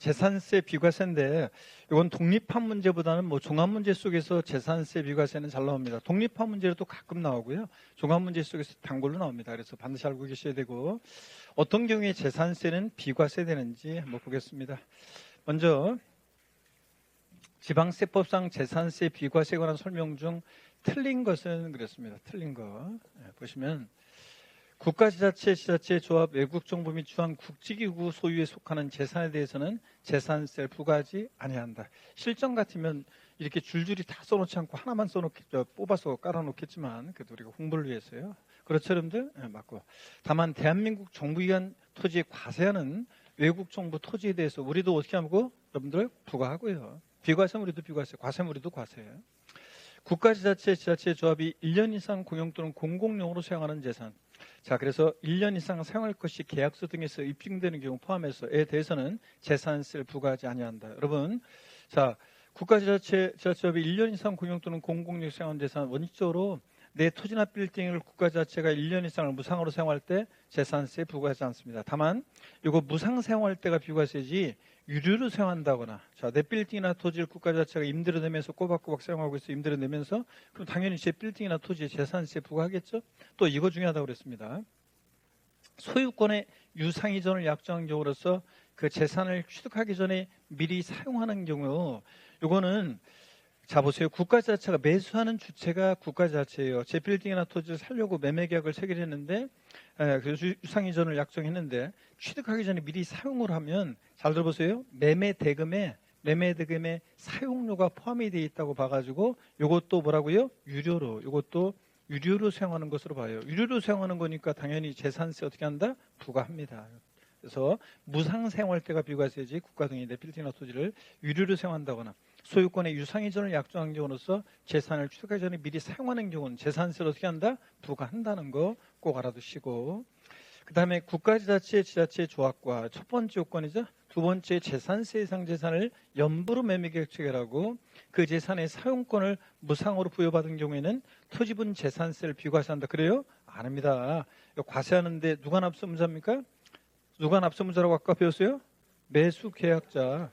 재산세 비과세인데 이건 독립한 문제보다는 뭐 종합 문제 속에서 재산세 비과세는 잘 나옵니다. 독립한 문제도 가끔 나오고요. 종합 문제 속에서 단골로 나옵니다. 그래서 반드시 알고 계셔야 되고 어떤 경우에 재산세는 비과세 되는지 한번 보겠습니다. 먼저 지방세법상 재산세 비과세에 관한 설명 중 틀린 것은 그렇습니다. 틀린 거 보시면 국가지자체, 지자체, 조합, 외국정부 및 주한 국지기구 소유에 속하는 재산에 대해서는 재산세를 부과하지 아니한다. 실정 같으면 이렇게 줄줄이 다 써놓지 않고 하나만 써놓겠죠. 뽑아서 깔아놓겠지만 그래도 우리가 홍보를 위해서요. 그렇죠, 여러분들? 네, 맞고. 다만 대한민국 정부기관 토지에 과세하는 외국정부 토지에 대해서 우리도 어떻게 하고 여러분들 부과하고요. 비과세는 우리도 비과세, 과세는 우리도 과세예요. 국가지자체, 지자체, 조합이 1년 이상 공용 또는 공공용으로 사용하는 재산. 자, 그래서 1년 이상 사용할 것이 계약서 등에서 입증되는 경우 포함해서에 대해서는 재산세를 부과하지 아니한다. 여러분, 자, 국가지자체, 지자체업이 1년 이상 공용 또는 공공용 사용하는 재산 원칙적으로 내 토지나 빌딩을 국가자체가 1년 이상을 무상으로 사용할 때 재산세 부과하지 않습니다. 다만 이거 무상 사용할 때가 비과세지 유료로 사용한다거나 자, 내 빌딩이나 토지를 국가자체가 임대로 내면서 꼬박꼬박 사용하고 있어 임대로 내면서 그럼 당연히 제 빌딩이나 토지에 재산세 부과하겠죠. 또 이거 중요하다고 그랬습니다. 소유권의 유상 이전을 약정한 경우로서 그 재산을 취득하기 전에 미리 사용하는 경우 이거는 자 보세요. 국가자체가 매수하는 주체가 국가자체예요. 제 빌딩이나 토지를 살려고 매매계약을 체결했는데 그래서 유상이전을 약정했는데 취득하기 전에 미리 사용을 하면 잘 들어보세요. 매매 대금에 사용료가 포함이 되어 있다고 봐가지고 이것도 뭐라고요? 이것도 유료로 사용하는 것으로 봐요. 유료로 사용하는 거니까 당연히 재산세 어떻게 한다? 부과합니다. 그래서 무상 사용할 때가 비과세지 국가 등이 내 빌딩이나 토지를 유료로 사용한다거나 소유권의 유상이전을 약정한 경우로서 재산을 취득하기 전에 미리 사용하는 경우는 재산세를 어떻게 한다? 부과한다는 거 꼭 알아두시고 그 다음에 국가지자체, 지자체 조합과 첫 번째 요건이죠. 두 번째 재산세 이상 재산을 연부로 매매계약 체결하고 그 재산의 사용권을 무상으로 부여받은 경우에는 토지분 재산세를 비과세한다. 그래요? 안 합니다. 과세하는데 누가 납세무자입니까? 누가 납세무자라고 아까 배웠어요? 매수계약자,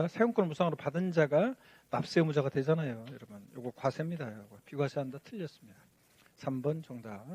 사용권을 무상으로 받은 자가 납세의무자가 되잖아요. 여러분, 이거 과세입니다. 이거 비과세한다. 틀렸습니다. 3번 정답.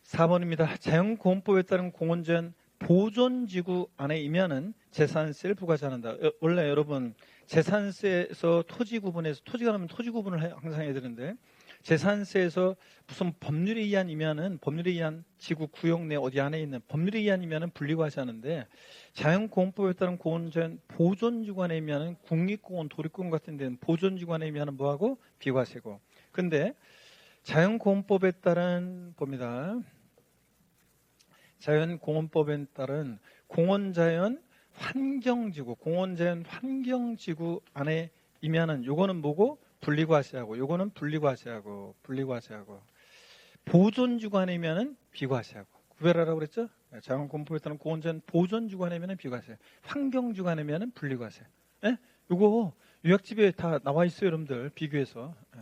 4번입니다. 자연공원법에 따른 공원제한 보존지구 안에 임야는 재산세를 부과하지 않는다. 원래 여러분 재산세에서 토지 구분해서 토지가 나면 토지 구분을 항상 해야 되는데 재산세에서 무슨 법률에 의한 임야는 법률에 의한 지구 구역 내 어디 안에 있는 법률에 의한 임야는 분리과세 하는데 자연공원법에 따른 공원제한 보존지구 안에 임야는 국립공원, 도립공원 같은 데는 보존지구 안에 임야는 뭐하고 비과세고 근데 자연공원법에 따른 봅니다. 자연공원법에 따른 공원자연 환경지구, 공원자연 환경지구 안에 임야는 요거는 뭐고? 분리과세하고 요거는 분리과세하고 보존지구 안에 임야는 비과세하고 구별하라고 그랬죠? 자연공원법에 따른 공원자연 보존지구 안에 임야는 비과세, 환경지구 안에 임야는 분리과세. 예? 요거 요약집에 다 나와 있어요, 여러분들 비교해서. 예.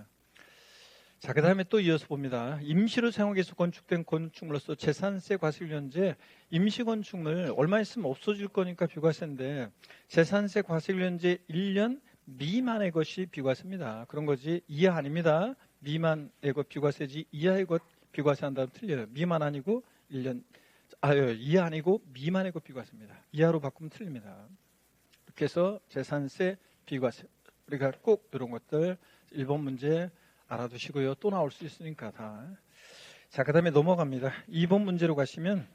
자, 그 다음에 또 이어서 봅니다. 임시로 사용하기 위해서 건축된 건축물로서 재산세 과세율연제 임시건축물 얼마 있으면 없어질 거니까 비과세인데 재산세 과세율연제 1년 미만의 것이 비과세입니다. 그런 거지 이하 아닙니다. 미만의 것 비과세지 이하의 것 비과세한다면 틀려요. 미만 아니고 1년 이하 아니고 미만의 것 비과세입니다. 이하로 바꾸면 틀립니다. 이렇게 해서 재산세 비과세 우리가 꼭 이런 것들 1번 문제 알아두시고요. 또 나올 수 있으니까 다. 자, 그 다음에 넘어갑니다. 2번 문제로 가시면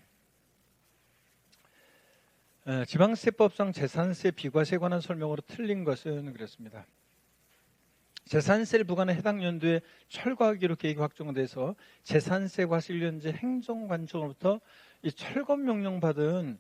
지방세법상 재산세 비과세에 관한 설명으로 틀린 것은 그렇습니다. 재산세를 부과하는 해당 연도에 철거하기로 계획이 확정돼서 재산세 과세일연제 행정관청으로부터 이 철거 명령 받은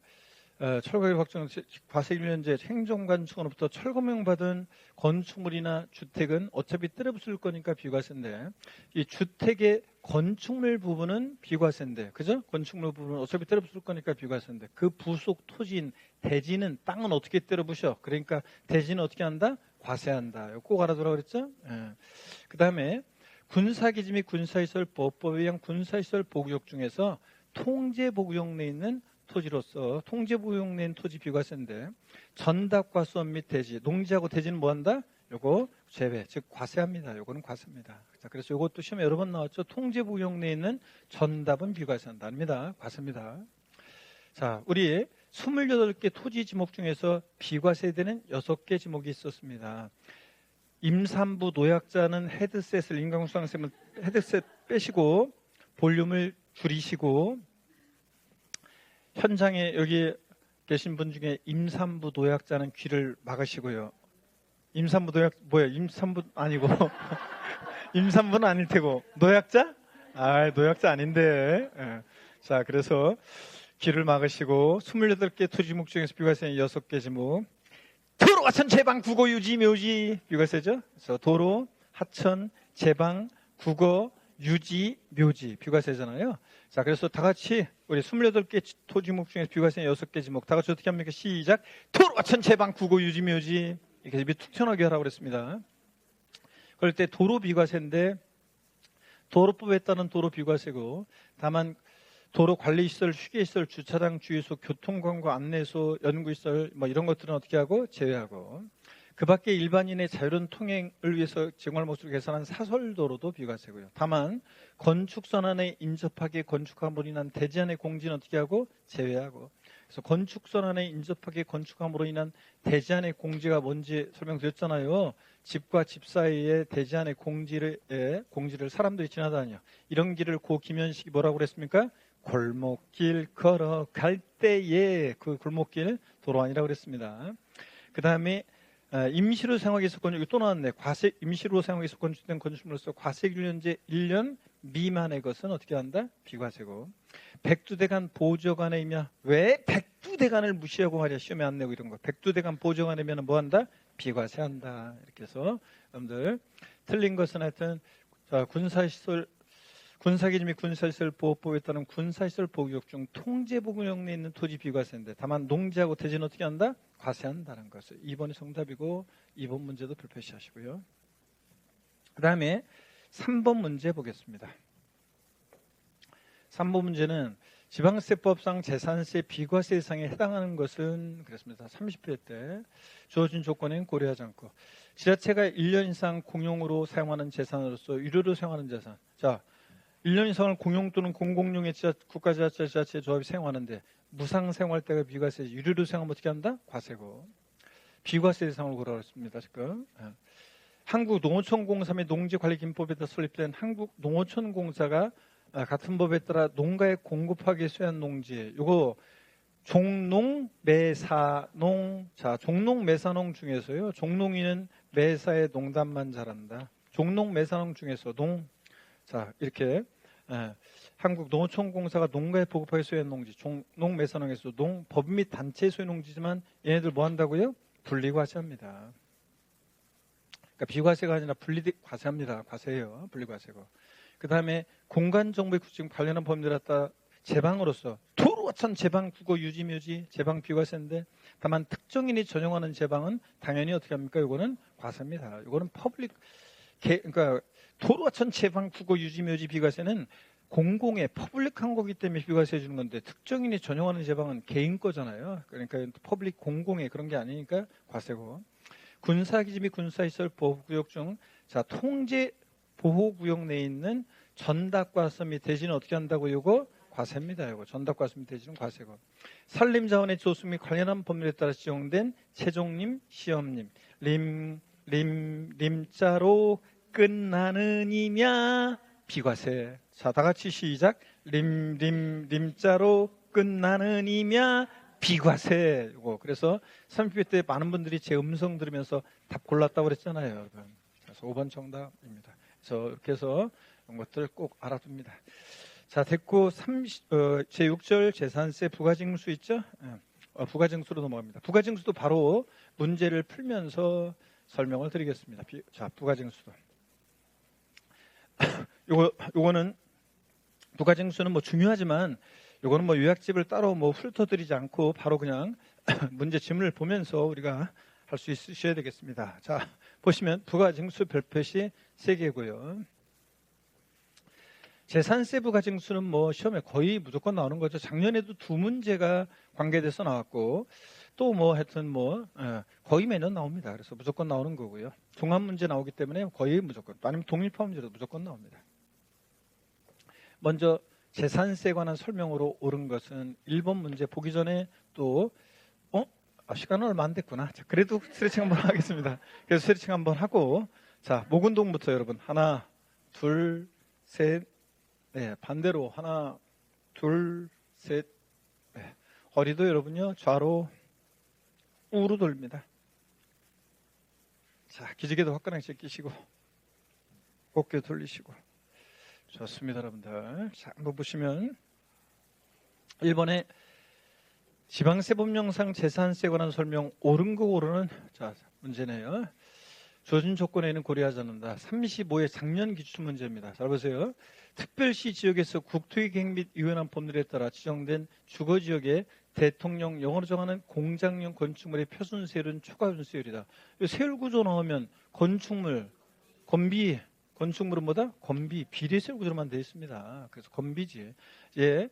철거의 확정 과세일연제 행정관청으로부터 철거명 받은 건축물이나 주택은 어차피 때려부술 거니까 비과세인데 이 주택의 건축물 부분은 비과세인데 그죠? 건축물 부분은 어차피 때려부술 거니까 비과세인데 그 부속 토지인 대지는 땅은 어떻게 때려부셔? 그러니까 대지는 어떻게 한다? 과세한다. 꼭 알아두라고 그랬죠? 예. 그 다음에 군사기지 및 군사시설법, 법에 의한 군사시설 보구역 중에서 통제보구역 내에 있는 토지로서 통제부용내인 토지 비과세인데 전답과수업 및 대지, 농지하고 대지는 뭐한다? 요거 제외, 즉 과세합니다. 요거는 과세입니다. 자, 그래서 요것도 시험에 여러 번 나왔죠. 통제부용내에 있는 전답은 비과세한다. 아닙니다. 과세입니다. 자, 우리 28개 토지 지목 중에서 비과세되는 6개 지목이 있었습니다. 임산부 노약자는 헤드셋을 인공수강쌤은 헤드셋 빼시고 볼륨을 줄이시고 현장에 여기 계신 분 중에 임산부 노약자는 귀를 막으시고요. 임산부 노약 뭐야? 임산부 아니고 임산부는 아닐 테고 노약자? 아, 노약자 아닌데. 예. 자, 그래서 귀를 막으시고 28개 토지 지목 중에서 비과세는 6개 지목. 도로, 하천, 제방, 국어, 유지, 묘지 비과세죠. 그래서 도로, 하천, 제방, 국어, 유지, 묘지 비과세잖아요. 자, 그래서 다 같이 우리 28개 토지 지목 중에서 비과세는 6개 지목 다 같이 어떻게 합니까? 시작. 도로, 하천, 제방, 국어, 유지, 묘지 이렇게 입이 툭 튀어나오게 하라고 그랬습니다. 그럴 때 도로 비과세인데 도로법에 따른 도로 비과세고 다만 도로 관리시설, 휴게시설, 주차장, 주유소, 교통광고, 안내소, 연구시설 뭐 이런 것들은 어떻게 하고 제외하고 그 밖에 일반인의 자유로운 통행을 위해서 제공할 몫으로 개선한 사설도로도 비과세고요. 다만 건축선안에 인접하게 건축함으로 인한 대지안의 공지는 어떻게 하고 제외하고 그래서 건축선안에 인접하게 건축함으로 인한 대지안의 공지가 뭔지 설명드렸잖아요. 집과 집 사이에 대지안의 공지를 사람들이 지나다녀. 이런 길을 고 김현식이 뭐라고 그랬습니까? 골목길 걸어갈 때에 그 골목길 도로 아니라고 그랬습니다. 그 다음에 임시로 사용하기 위해서 건축, 또 나왔네. 임시로 사용하기 위해서 건축된 건축물로서 과세기준제 1년 미만의 것은 어떻게 한다? 비과세고. 백두대간 보조관이며 왜 백두대간을 무시하고 말이야 시험에 안 내고 이런 거. 백두대간 보조관이면 뭐 한다? 비과세한다. 이렇게 해서 여러분들 틀린 것은 하여튼 군사시설 군사기지 및 군사시설 보호법에 따른 군사시설 보호구역 중 통제보호구역내에 있는 토지 비과세인데 다만 농지하고 대지는 어떻게 한다? 과세한다는 것을 2번이 정답이고 2번 문제도 표시하시고요. 그 다음에 3번 문제 보겠습니다. 3번 문제는 지방세법상 재산세 비과세 대상에 해당하는 것은 그렇습니다. 30회 때 주어진 조건은 고려하지 않고 지자체가 1년 이상 공용으로 사용하는 재산으로서 유료로 사용하는 재산. 자, 1년 이상을 공용 또는 공공용의 국가지자체, 지자체 조합이 사용하는데 무상 사용할 때가 비과세, 유료로 사용하면 어떻게 한다? 과세고. 비과세 대상으로 고려했습니다. 지금. 한국농어촌공사 및 농지관리기금법에 따라 설립된 한국농어촌공사가 같은 법에 따라 농가에 공급하기 위해 수여한 농지. 요거 종농, 매사농. 자, 종농, 매사농 중에서요. 종농이는 매사의 농담만 잘한다. 종농, 매사농 중에서 자, 이렇게 한국농어촌공사가 농가에 보급하기 수여한 농지, 종농, 매사농에서 법 및 단체 소유 농지지만 얘네들 뭐 한다고요? 분리과세합니다. 그러니까 비과세가 아니라 분리과세합니다. 과세예요. 분리과세고. 그 다음에 공간정보의 구축 관련한 법률에 따라 제방으로서 도로, 하천, 제방, 국어, 유지, 묘지, 제방 비과세인데 다만 특정인이 전용하는 제방은 당연히 어떻게 합니까? 이거는 과세입니다. 이거는 그러니까 도로, 하천, 제방, 국어, 유지, 묘지 비과세는 공공의 퍼블릭한 거기 때문에 비과세 해주는 건데 특정인이 전용하는 제방은 개인 거잖아요. 그러니까 퍼블릭 공공의 그런 게 아니니까 과세고. 군사기지 및 군사시설 보호구역 중 자 통제 보호구역 내에 있는 전답과수 및 대지는 어떻게 한다고 요거 과세입니다. 요거 전답과수 및 대지는 과세고. 산림자원의 조수 및 관련한 법률에 따라 지정된 최종림, 시험림, 림자로 끝나는 이냐 비과세. 자, 다 같이 시작. 림자로 끝나는 이냐 비과세. 이거 그래서 30회 때 많은 분들이 제 음성 들으면서 답 골랐다고 그랬잖아요, 여러분. 그래서 5번 정답입니다. 그래서 이렇게 해서 이런 것들 꼭 알아둡니다. 자, 됐고 제6절 재산세 부가징수 있죠? 부가징수로 넘어갑니다. 부가징수도 바로 문제를 풀면서 설명을 드리겠습니다. 자, 부가징수도. 요거는 부가징수는 뭐 중요하지만 요거는 뭐 요약집을 따로 뭐 훑어드리지 않고 바로 그냥 문제 지문을 보면서 우리가 할 수 있으셔야 되겠습니다. 자, 보시면 부가징수 별표시 3개고요. 재산세 부가징수는 뭐 시험에 거의 무조건 나오는 거죠. 작년에도 2문제가 관계돼서 나왔고 또 뭐 하여튼 거의 매년 나옵니다. 그래서 무조건 나오는 거고요. 종합 문제 나오기 때문에 거의 무조건, 아니면 동일파 문제도 무조건 나옵니다. 먼저 재산세에 관한 설명으로 옳은 것은 1번 문제 보기 전에 또 시간은 얼마 안 됐구나. 자, 그래도 스트레칭 한번 하겠습니다. 그래서 스트레칭 한번 하고, 자, 목 운동부터 여러분. 하나, 둘, 셋, 네, 반대로 하나, 둘, 셋, 네. 허리도 여러분요, 좌로, 우로 돌립니다. 자, 기지개도 화끈하게 끼시고, 어깨 돌리시고. 좋습니다, 여러분들. 자, 한번 보시면, 1번에 지방세법령상 재산세에 관한 설명 옳은 거 고르는 자 문제네요. 조준 조건에는 고려하지 않는다. 35의 작년 기출 문제입니다. 잘 보세요. 특별시 지역에서 국토기획 및 유연한 법률에 따라 지정된 주거지역에 대통령 영어로 정하는 공장용 건축물의 표준세율은 초과준세율이다. 세율 구조 나오면 건축물, 건비, 건축물은 뭐다? 건비, 비례세율 구조로만 되어 있습니다. 그래서 건비지. 예.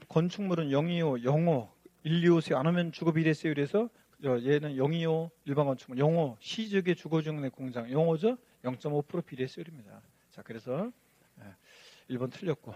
건축물은 025, 05, 125세 안 하면 주거비례세율에서 얘는 025 일반 건축물, 05 시지역의 주거지역 내 공장, 05죠? 0.5% 비례세율입니다. 자, 그래서 1번 틀렸고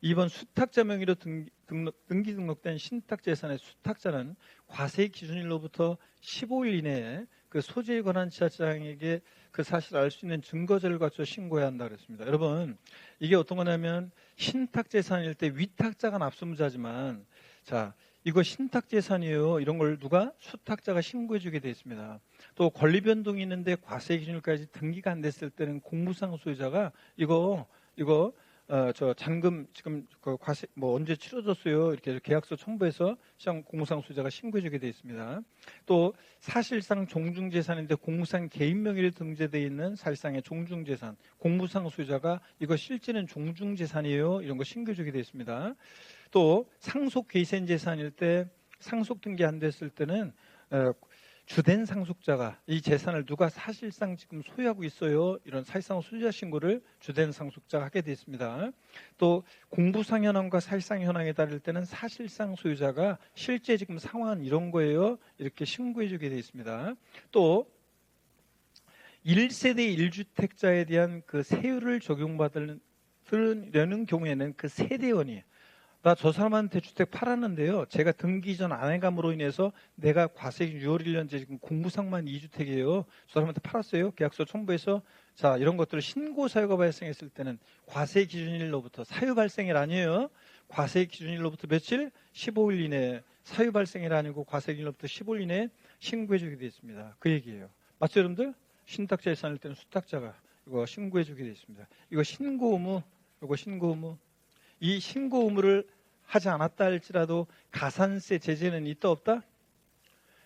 2번 수탁자 명의로 등기 등록된 신탁재산의 수탁자는 과세 기준일로부터 15일 이내에 그 소재에 관한 지자체장에게 그 사실을 알 수 있는 증거자를 갖춰 신고해야 한다 그랬습니다. 여러분, 이게 어떤 거냐면 신탁재산일 때 위탁자가 납부자지만, 자, 이거 신탁재산이에요. 이런 걸 누가? 수탁자가 신고해 주게 되어 있습니다. 또 권리 변동이 있는데 과세 기준일까지 등기가 안 됐을 때는 공무상 소유자가 이거 저 잔금 지금 그 과세 언제 치러졌어요? 이렇게 계약서 첨부해서 시장 공무상 소유자가 신고해주게 되어 있습니다. 또 사실상 종중재산인데 공무상 개인 명의로 등재되어 있는 사실상의 종중재산, 공무상 소유자가 이거 실제는 종중재산이에요. 이런 거 신고해주게 되어 있습니다. 또 상속 계산 재산일 때 상속 등기 안 됐을 때는 주된 상속자가 이 재산을 누가 사실상 지금 소유하고 있어요. 이런 사실상 소유자 신고를 주된 상속자가 하게 되어 있습니다. 또 공부상 현황과 사실상 현황에 따를 때는 사실상 소유자가 실제 지금 상황은 이런 거예요. 이렇게 신고해 주게 되어 있습니다. 또 1세대 1주택자에 대한 그 세율을 적용받으려는 경우에는 그 세대원이 나 저 사람한테 주택 팔았는데요. 제가 등기 전 안해감으로 인해서 내가 과세 6월 1년째 지금 공무상만 2주택이에요. 저 사람한테 팔았어요. 계약서 첨부해서 자 이런 것들을 신고 사유가 발생했을 때는 과세 기준일로부터 사유 발생일 아니에요. 과세 기준일로부터 며칠? 15일 이내에 사유 발생일 아니고 과세 기준일로부터 15일 이내에 신고해 주게 되어 있습니다. 그 얘기예요. 맞죠 여러분들? 신탁자 예산일 때는 수탁자가 이거 신고해 주게 되어 있습니다. 이거 신고 의무 이 신고 의무를 하지 않았다 할지라도 가산세 제재는 있다 없다?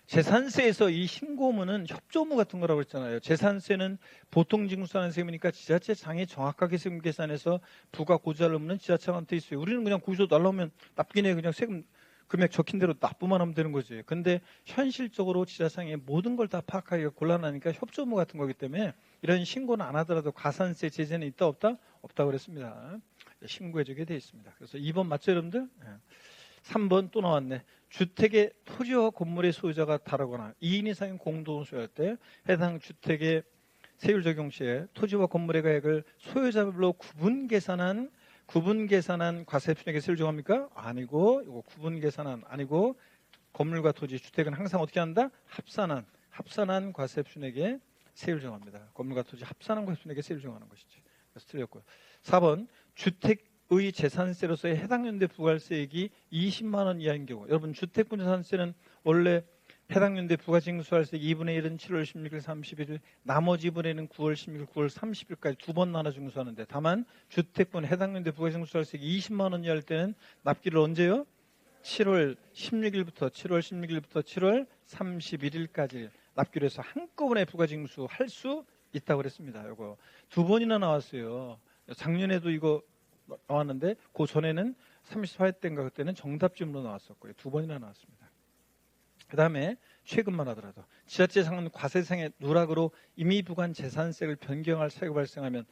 재산세에서 이 신고 의무는 협조 의무 같은 거라고 했잖아요. 재산세는 보통 징수하는 세금이니까 지자체장이 정확하게 세금 계산해서 부과 고지할 의무는 지자체한테 있어요. 우리는 그냥 거기서 날라오면 납기네 그냥 세금 금액 적힌 대로 납부만 하면 되는 거지. 근데 현실적으로 지자체장이 모든 걸 다 파악하기가 곤란하니까 협조 의무 같은 거기 때문에 이런 신고는 안 하더라도 가산세 제재는 있다 없다? 없다고 그랬습니다. 신고해주게 되어 있습니다. 그래서 2번 맞죠 여러분들? 3번 또 나왔네. 주택의 토지와 건물의 소유자가 다르거나 2인 이상인 공동 소유할 때 해당 주택의 세율 적용 시에 토지와 건물의 가액을 소유자별로 구분 계산한 과세표준액에 세율 적용합니까? 아니고 이거 구분 계산한 아니고 건물과 토지, 주택은 항상 어떻게 한다? 합산한 과세표준액에 세율 정합니다. 건물과 토지 합산한 과세표준액에 세율 정하는 것이지. 그래서 틀렸고요. 4번 주택의 재산세로서의 해당 연대 부가세액이 20만 원 이하인 경우 여러분 주택분재산세는 원래 해당 연대 부가징수할세 2분의 1은 7월 16일 31일 나머지 2분의 1은 9월 16일 9월 30일까지 두 번 나눠 징수하는데 다만 주택분 해당 연대 부가징수할세액이 20만 원 이하일 때는 납기를 언제요? 7월 16일부터 7월 31일까지 납기로 해서 한꺼번에 부가징수할 수 있다고 그랬습니다. 이거 두 번이나 나왔어요. 작년에도 이거 나왔는데 그 전에는 34회 때인가 그때는 정답 질문으로 나왔었고요. 두 번이나 나왔습니다. 그 다음에 최근만 하더라도 지자체장은 과세상의 누락으로 이미 부과한 재산세를 변경할 사유가 발생하면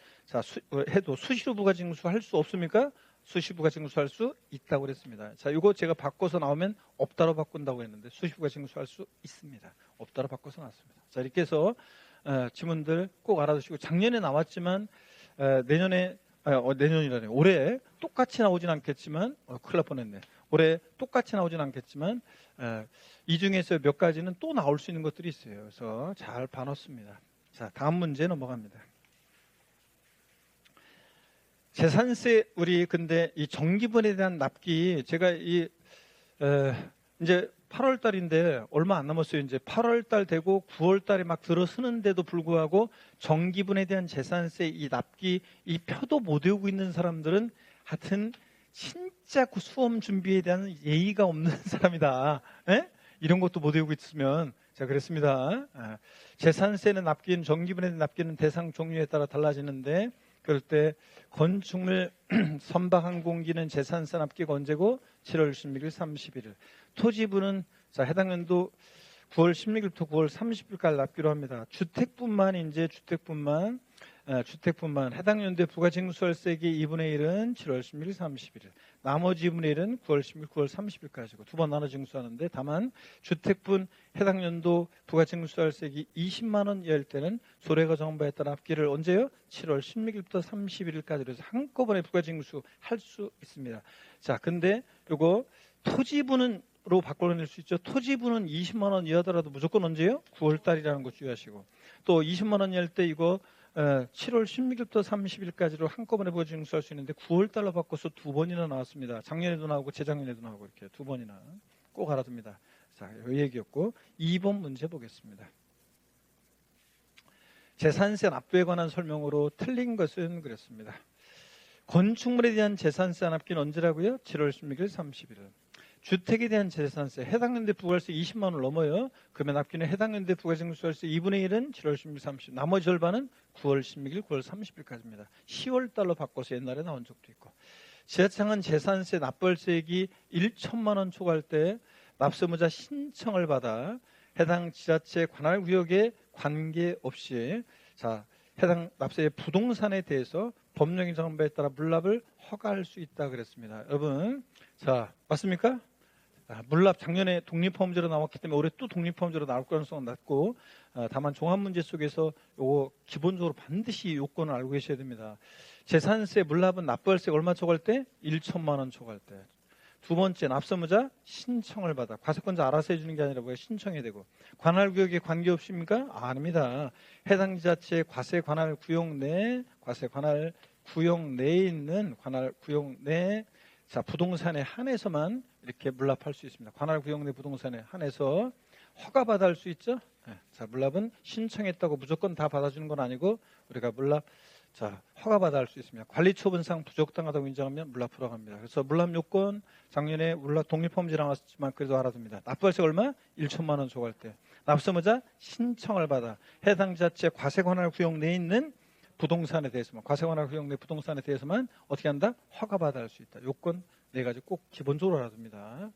해도 수시로 부가징수할 수 없습니까? 수시 부가징수할 수 있다고 그랬습니다. 자, 이거 제가 바꿔서 나오면 없다로 바꾼다고 했는데 수시 부가징수할 수 있습니다. 없다로 바꿔서 나왔습니다. 자, 이렇게 해서 지문들 꼭 알아두시고 작년에 나왔지만 내년이라네. 올해 똑같이 나오진 않겠지만 큰일 날 뻔했네. 올해 똑같이 나오진 않겠지만 이 중에서 몇 가지는 또 나올 수 있는 것들이 있어요. 그래서 잘 봐놓습니다. 자, 다음 문제 넘어갑니다. 재산세 우리 근데 이 정기분에 대한 납기 제가 이제 8월 달인데 얼마 안 남았어요. 이제 8월 달 되고 9월 달에 막 들어서는데도 불구하고 정기분에 대한 재산세 이 납기 이 표도 못 외우고 있는 사람들은 하여튼 진짜 그 수험 준비에 대한 예의가 없는 사람이다. 에? 이런 것도 못 외우고 있으면 자 그랬습니다. 재산세는 납기는 정기분에 대한 납기는 대상 종류에 따라 달라지는데 그럴 때 건축물 선박 항공기는 재산세 납기가 언제고 7월 16일 31일 토지분은 자 해당 연도 9월 16일부터 9월 30일까지 납기로 합니다. 주택분만 해당 연도에 부가징수월세기 2분의 1은 7월 16일 31일 나머지 2분의 1은 9월 16일 9월 30일까지고 두 번 나눠 징수하는데 다만 주택분 해당 연도 부가징수월세기 20만 원 이하일 때는 소래가 정부에 따라 납기를 언제요? 7월 16일부터 31일까지 그래서 한꺼번에 부가징수 할 수 있습니다. 자, 근데 요거 토지분으로 바꿔낼 수 있죠. 토지분은 20만 원 이하더라도 무조건 언제요? 9월 달이라는 거 주의하시고 또 20만 원 이하일 때 이거 7월 16일부터 30일까지로 한꺼번에 부가징수할 수 있는데 9월 달로 바꿔서 두 번이나 나왔습니다. 작년에도 나오고 재작년에도 나오고 이렇게 두 번이나 꼭 알아둡니다. 자, 이 얘기였고 2번 문제 보겠습니다. 재산세 납부에 관한 설명으로 틀린 것은 그랬습니다. 건축물에 대한 재산세 납기는 언제라고요? 7월 16일 31일. 주택에 대한 재산세 해당 연도에 부가세 20만 원을 넘어요. 그러면 납기는 해당 연도에 부가징수월세 2분의 1은 7월 16일 30일 나머지 절반은 9월 16일 9월 30일까지입니다. 10월 달로 바꿔서 옛날에 나온 적도 있고 지자체장은 재산세 납부월세액이 1천만 원 초과할 때 납세무자 신청을 받아 해당 지자체 관할 구역에 관계없이 자 해당 납세의 부동산에 대해서 법령의 정부에 따라 물납을 허가할 수 있다 그랬습니다. 여러분 자 맞습니까? 물납 작년에 독립범죄로 나왔기 때문에 올해 또 독립범죄로 나올 가능성은 낮고 다만 종합문제 속에서 요거 기본적으로 반드시 요건을 알고 계셔야 됩니다. 재산세 물납은 납부월세가 얼마 초과할 때? 1천만 원 초과할 때. 두 번째 납세무자 신청을 받아 과세권자 알아서 해주는 게 아니라 뭐야 신청해야 되고 관할구역에 관계없습니까? 아닙니다. 해당 지자체 과세 관할 구역 내 과세 관할 구역 내에 있는 관할 구역 내 자 부동산에 한해서만 이렇게 물납할 수 있습니다. 관할 구역 내 부동산에 한해서 허가받아 할 수 있죠. 자 물납은 신청했다고 무조건 다 받아주는 건 아니고 우리가 물납 자 허가받아 할 수 있습니다. 관리처분상 부적당하다고 인정하면 물납 불허합니다. 그래서 물납 요건 작년에 물납 독립범죄 나왔지만 그래도 알아둡니다. 납부월세 얼마? 1천만 원 초과할 때 납세무자 신청을 받아 해당 지자체 과세관할 구역 내에 있는 부동산에 대해서만 과세관할 구역 내 부동산에 대해서만 어떻게 한다? 허가받아 할 수 있다. 요건 네 가지 꼭 기본적으로 알아둡니다.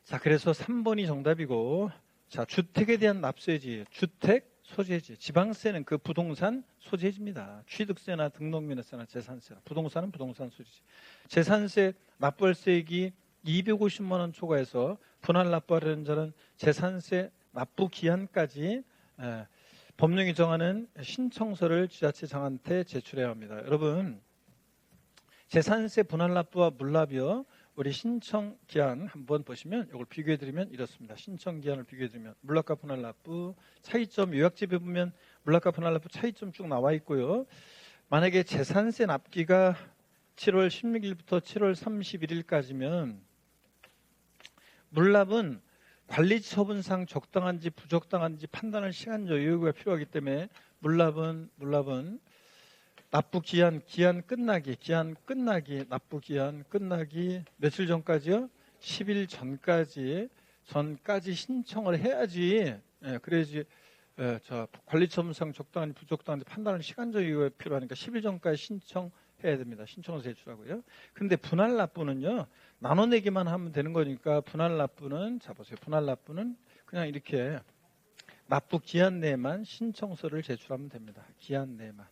자 그래서 3번이 정답이고 자 주택에 대한 납세지 주택 소재지 지방세는 그 부동산 소재지입니다. 취득세나 등록면허세나 재산세나 부동산은 부동산 소재지. 재산세 납부월세액이 250만 원 초과해서 분할 납부하려는 자는 재산세 납부 기한까지 법령이 정하는 신청서를 지자체장한테 제출해야 합니다. 여러분 재산세 분할 납부와 물납이요. 우리 신청 기한 한번 보시면 이걸 비교해드리면 이렇습니다. 신청 기한을 비교해드리면 물납과 분할 납부 차이점 요약집에 보면 물납과 분할 납부 차이점 쭉 나와 있고요. 만약에 재산세 납기가 7월 16일부터 7월 31일까지면 물납은 관리 처분상 적당한지 부적당한지 판단할 시간 여유가 필요하기 때문에 물납은 납부 기한 끝나기 납부 기한 끝나기 며칠 전까지요? 10일 전까지 신청을 해야지 그래야지 관리 처분상 적당한지 부적당한지 판단할 시간적 여유가 필요하니까 10일 전까지 신청해야 해야 됩니다. 신청서 제출하고요. 근데 분할 납부는요, 나눠내기만 하면 되는 거니까 분할 납부는, 자 보세요. 분할 납부는 그냥 이렇게 납부 기한 내에만 신청서를 제출하면 됩니다. 기한 내에만.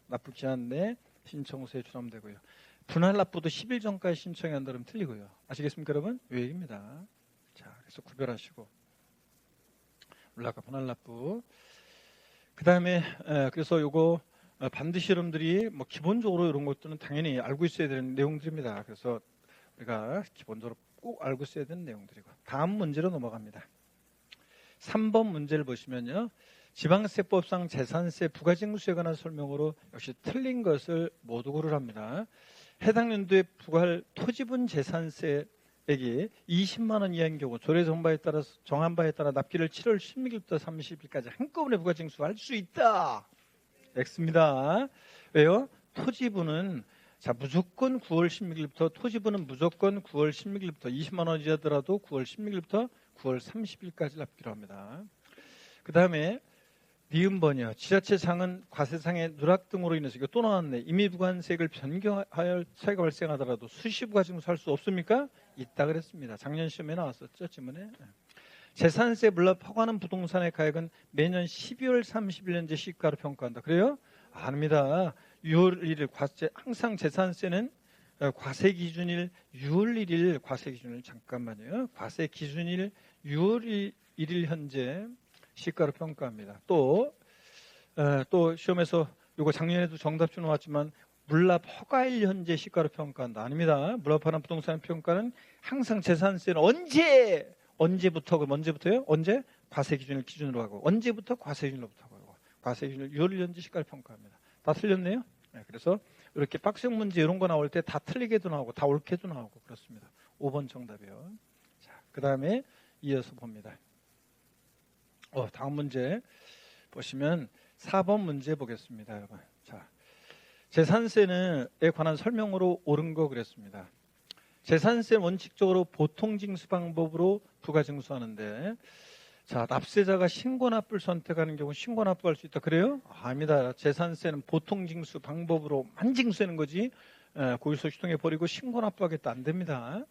납부 기한 내에 신청서 제출하면 되고요. 분할 납부도 10일 전까지 신청해야 한다면 틀리고요. 아시겠습니까, 여러분? 요 얘기입니다. 자, 그래서 구별하시고. 올라가 분할 납부. 그 다음에 그래서 요거 반드시 여러분들이 뭐 기본적으로 이런 것들은 당연히 알고 있어야 되는 내용들입니다. 그래서 우리가 기본적으로 꼭 알고 있어야 되는 내용들이고. 다음 문제로 넘어갑니다. 3번 문제를 보시면요. 지방세법상 재산세 부가징수에 관한 설명으로 역시 틀린 것을 모두 고르랍니다. 해당 연도에 부과할 토지분 재산세액이 20만 원 이하인 경우 조례 정한 바에 따라 납기를 7월 16일부터 30일까지 한꺼번에 부가징수할 수 있다. X입니다. 왜요? 토지분은 자 무조건 9월 16일부터 토지분은 무조건 9월 16일부터 20만 원 이하더라도 9월 16일부터 9월 30일까지 납기로 합니다. 그 다음에 니은번이요. 지자체장은 과세상의 누락 등으로 인해서 이거 또 나왔네. 임의부관세액을 변경하여 차이가 발생하더라도 수시부가징수할 수 없습니까? 있다 그랬습니다. 작년 시험에 나왔었죠. 지문에. 재산세 물납 허가하는 부동산의 가액은 매년 12월 30일년제 시가로 평가한다. 그래요? 아닙니다. 6월 1일 항상 재산세는 과세 기준일 6월 1일 과세 기준일 잠깐만요. 과세 기준일 6월 1일 현재 시가로 평가합니다. 또 시험에서 이거 작년에도 정답 중 나왔지만 물납 허가일 현재 시가로 평가한다. 아닙니다. 물납하는 부동산 평가는 항상 재산세는 언제부터 그럼 언제부터요? 언제? 과세 기준을 기준으로 하고 언제부터 과세 기준으로부터 하고 과세 기준을 6월 1일 현재 시가로 평가합니다. 다 틀렸네요. 네, 그래서 이렇게 빡색 문제 이런 거 나올 때 다 틀리게도 나오고 다 옳게도 나오고 그렇습니다. 5번 정답이요. 자, 그 다음에 이어서 봅니다. 다음 문제 보시면 4번 문제 보겠습니다, 여러분. 자, 재산세에 관한 설명으로 옳은 거 그랬습니다. 재산세는 원칙적으로 보통징수 방법으로 부가징수하는데, 자, 납세자가 신고납부를 선택하는 경우 신고납부할 수 있다. 그래요? 아닙니다. 재산세는 보통징수 방법으로만 징수하는 거지, 고유소득통에 버리고 신고납부하겠다 안 됩니다.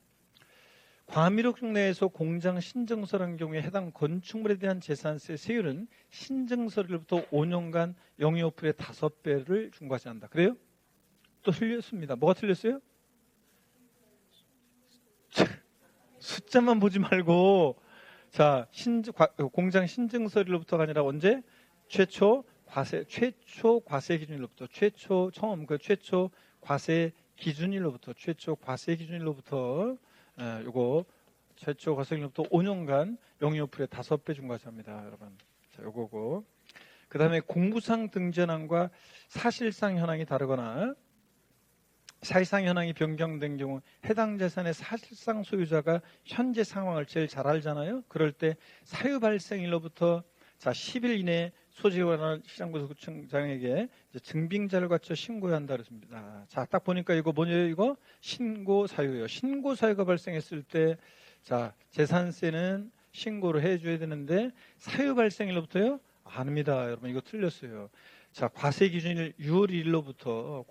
과미록 내에서 공장 신증서라는 경우에 해당 건축물에 대한 재산세 세율은 신증서일로부터 5년간 영유효율의 5배를 중과시한다. 그래요? 또 틀렸습니다. 뭐가 틀렸어요? 숫자만 보지 말고 자 공장 신증서일로부터가 아니라 언제? 최초 과세 기준일로부터 최초 과세 기준일로부터 요거 최초 과세기로부터 5년간 영유효율의 5배 중과시합니다, 여러분. 자, 요거고. 그 다음에 공부상 등재현황과 사실상 현황이 다르거나 사실상 현황이 변경된 경우 해당 재산의 사실상 소유자가 현재 상황을 제일 잘 알잖아요. 그럴 때 사유 발생일로부터 자 10일 이내에 소지에 관한 시장구청장에게 증빙자를 갖춰 신고해야 한다 그랬습니다. 자, 딱 보니까 이거 뭐예요? 이거 신고 사유예요. 신고 사유가 발생했을 때 자, 재산세는 신고를 해줘야 되는데 사유 발생일로부터요? 아닙니다. 여러분 이거 틀렸어요. 자, 과세 기준일 6월 1일로부터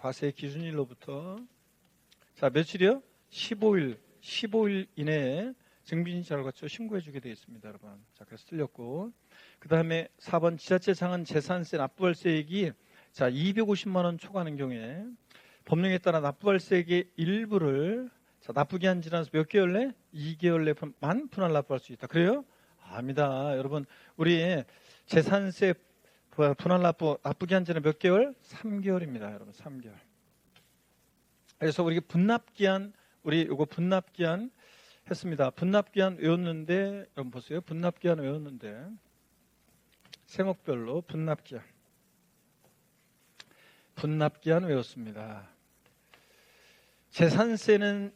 자, 며칠이요? 15일 이내에 증빙자를 갖춰 신고해주게 되어 있습니다, 여러분. 자, 그래서 틀렸고. 그 다음에 4번 지자체장은 재산세 납부발세액이 자 250만 원 초과하는 경우에 법령에 따라 납부발세액의 일부를 자 납부기한 지나서 몇 개월 내? 2개월 내만 분할 납부할 수 있다. 그래요? 아닙니다. 여러분 우리 재산세 분할 납부기한 지는 몇 개월? 3개월입니다. 여러분 3개월. 그래서 우리 분납기한 했습니다. 분납기한 외웠는데 여러분 보세요. 분납기한 외웠는데 세목별로 분납기한 외웠습니다. 재산세는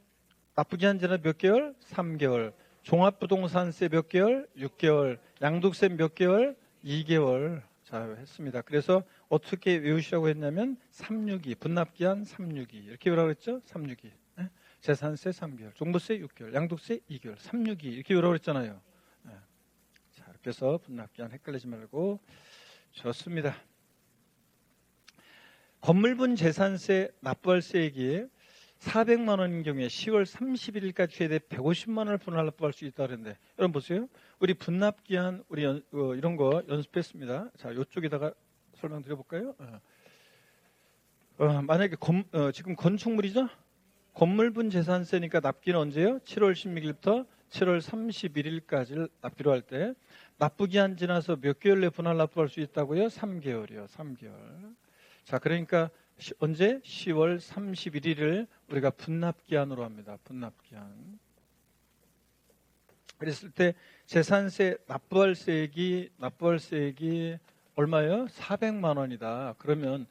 납부기한 지는 몇 개월? 3개월. 종합부동산세 몇 개월? 6개월. 양도세 몇 개월? 2개월. 자, 했습니다. 그래서 어떻게 외우시라고 했냐면 362, 분납기한 362 이렇게 외우라고 했죠? 362. 네? 재산세 3개월, 종부세 6개월, 양도세 2개월, 362 이렇게 외우라고 했잖아요. 네. 자, 이렇게 해서 분납기한 헷갈리지 말고 좋습니다. 건물분 재산세 납부할세액이 400만 원인 경우에 10월 31일까지 최대 150만 원을 분할 납부할 수 있다 그랬는데, 여러분 보세요. 우리 분납기한 우리 이런 거 연습했습니다. 자, 이쪽에다가 설명드려볼까요? 만약에 지금 건축물이죠? 건물분 재산세니까 납기는 언제요? 7월 16일부터 7월 31일까지 납기로 할 때 납부기한 지나서 몇 개월 내에 분할 납부할 수 있다고요? 3개월이요. 3개월. 자, 그러니까 언제? 10월 31일을 우리가 분납기한으로 합니다. 분납기한. 그랬을 때 재산세 납부할세액이 얼마예요? 400만 원이다. 그러면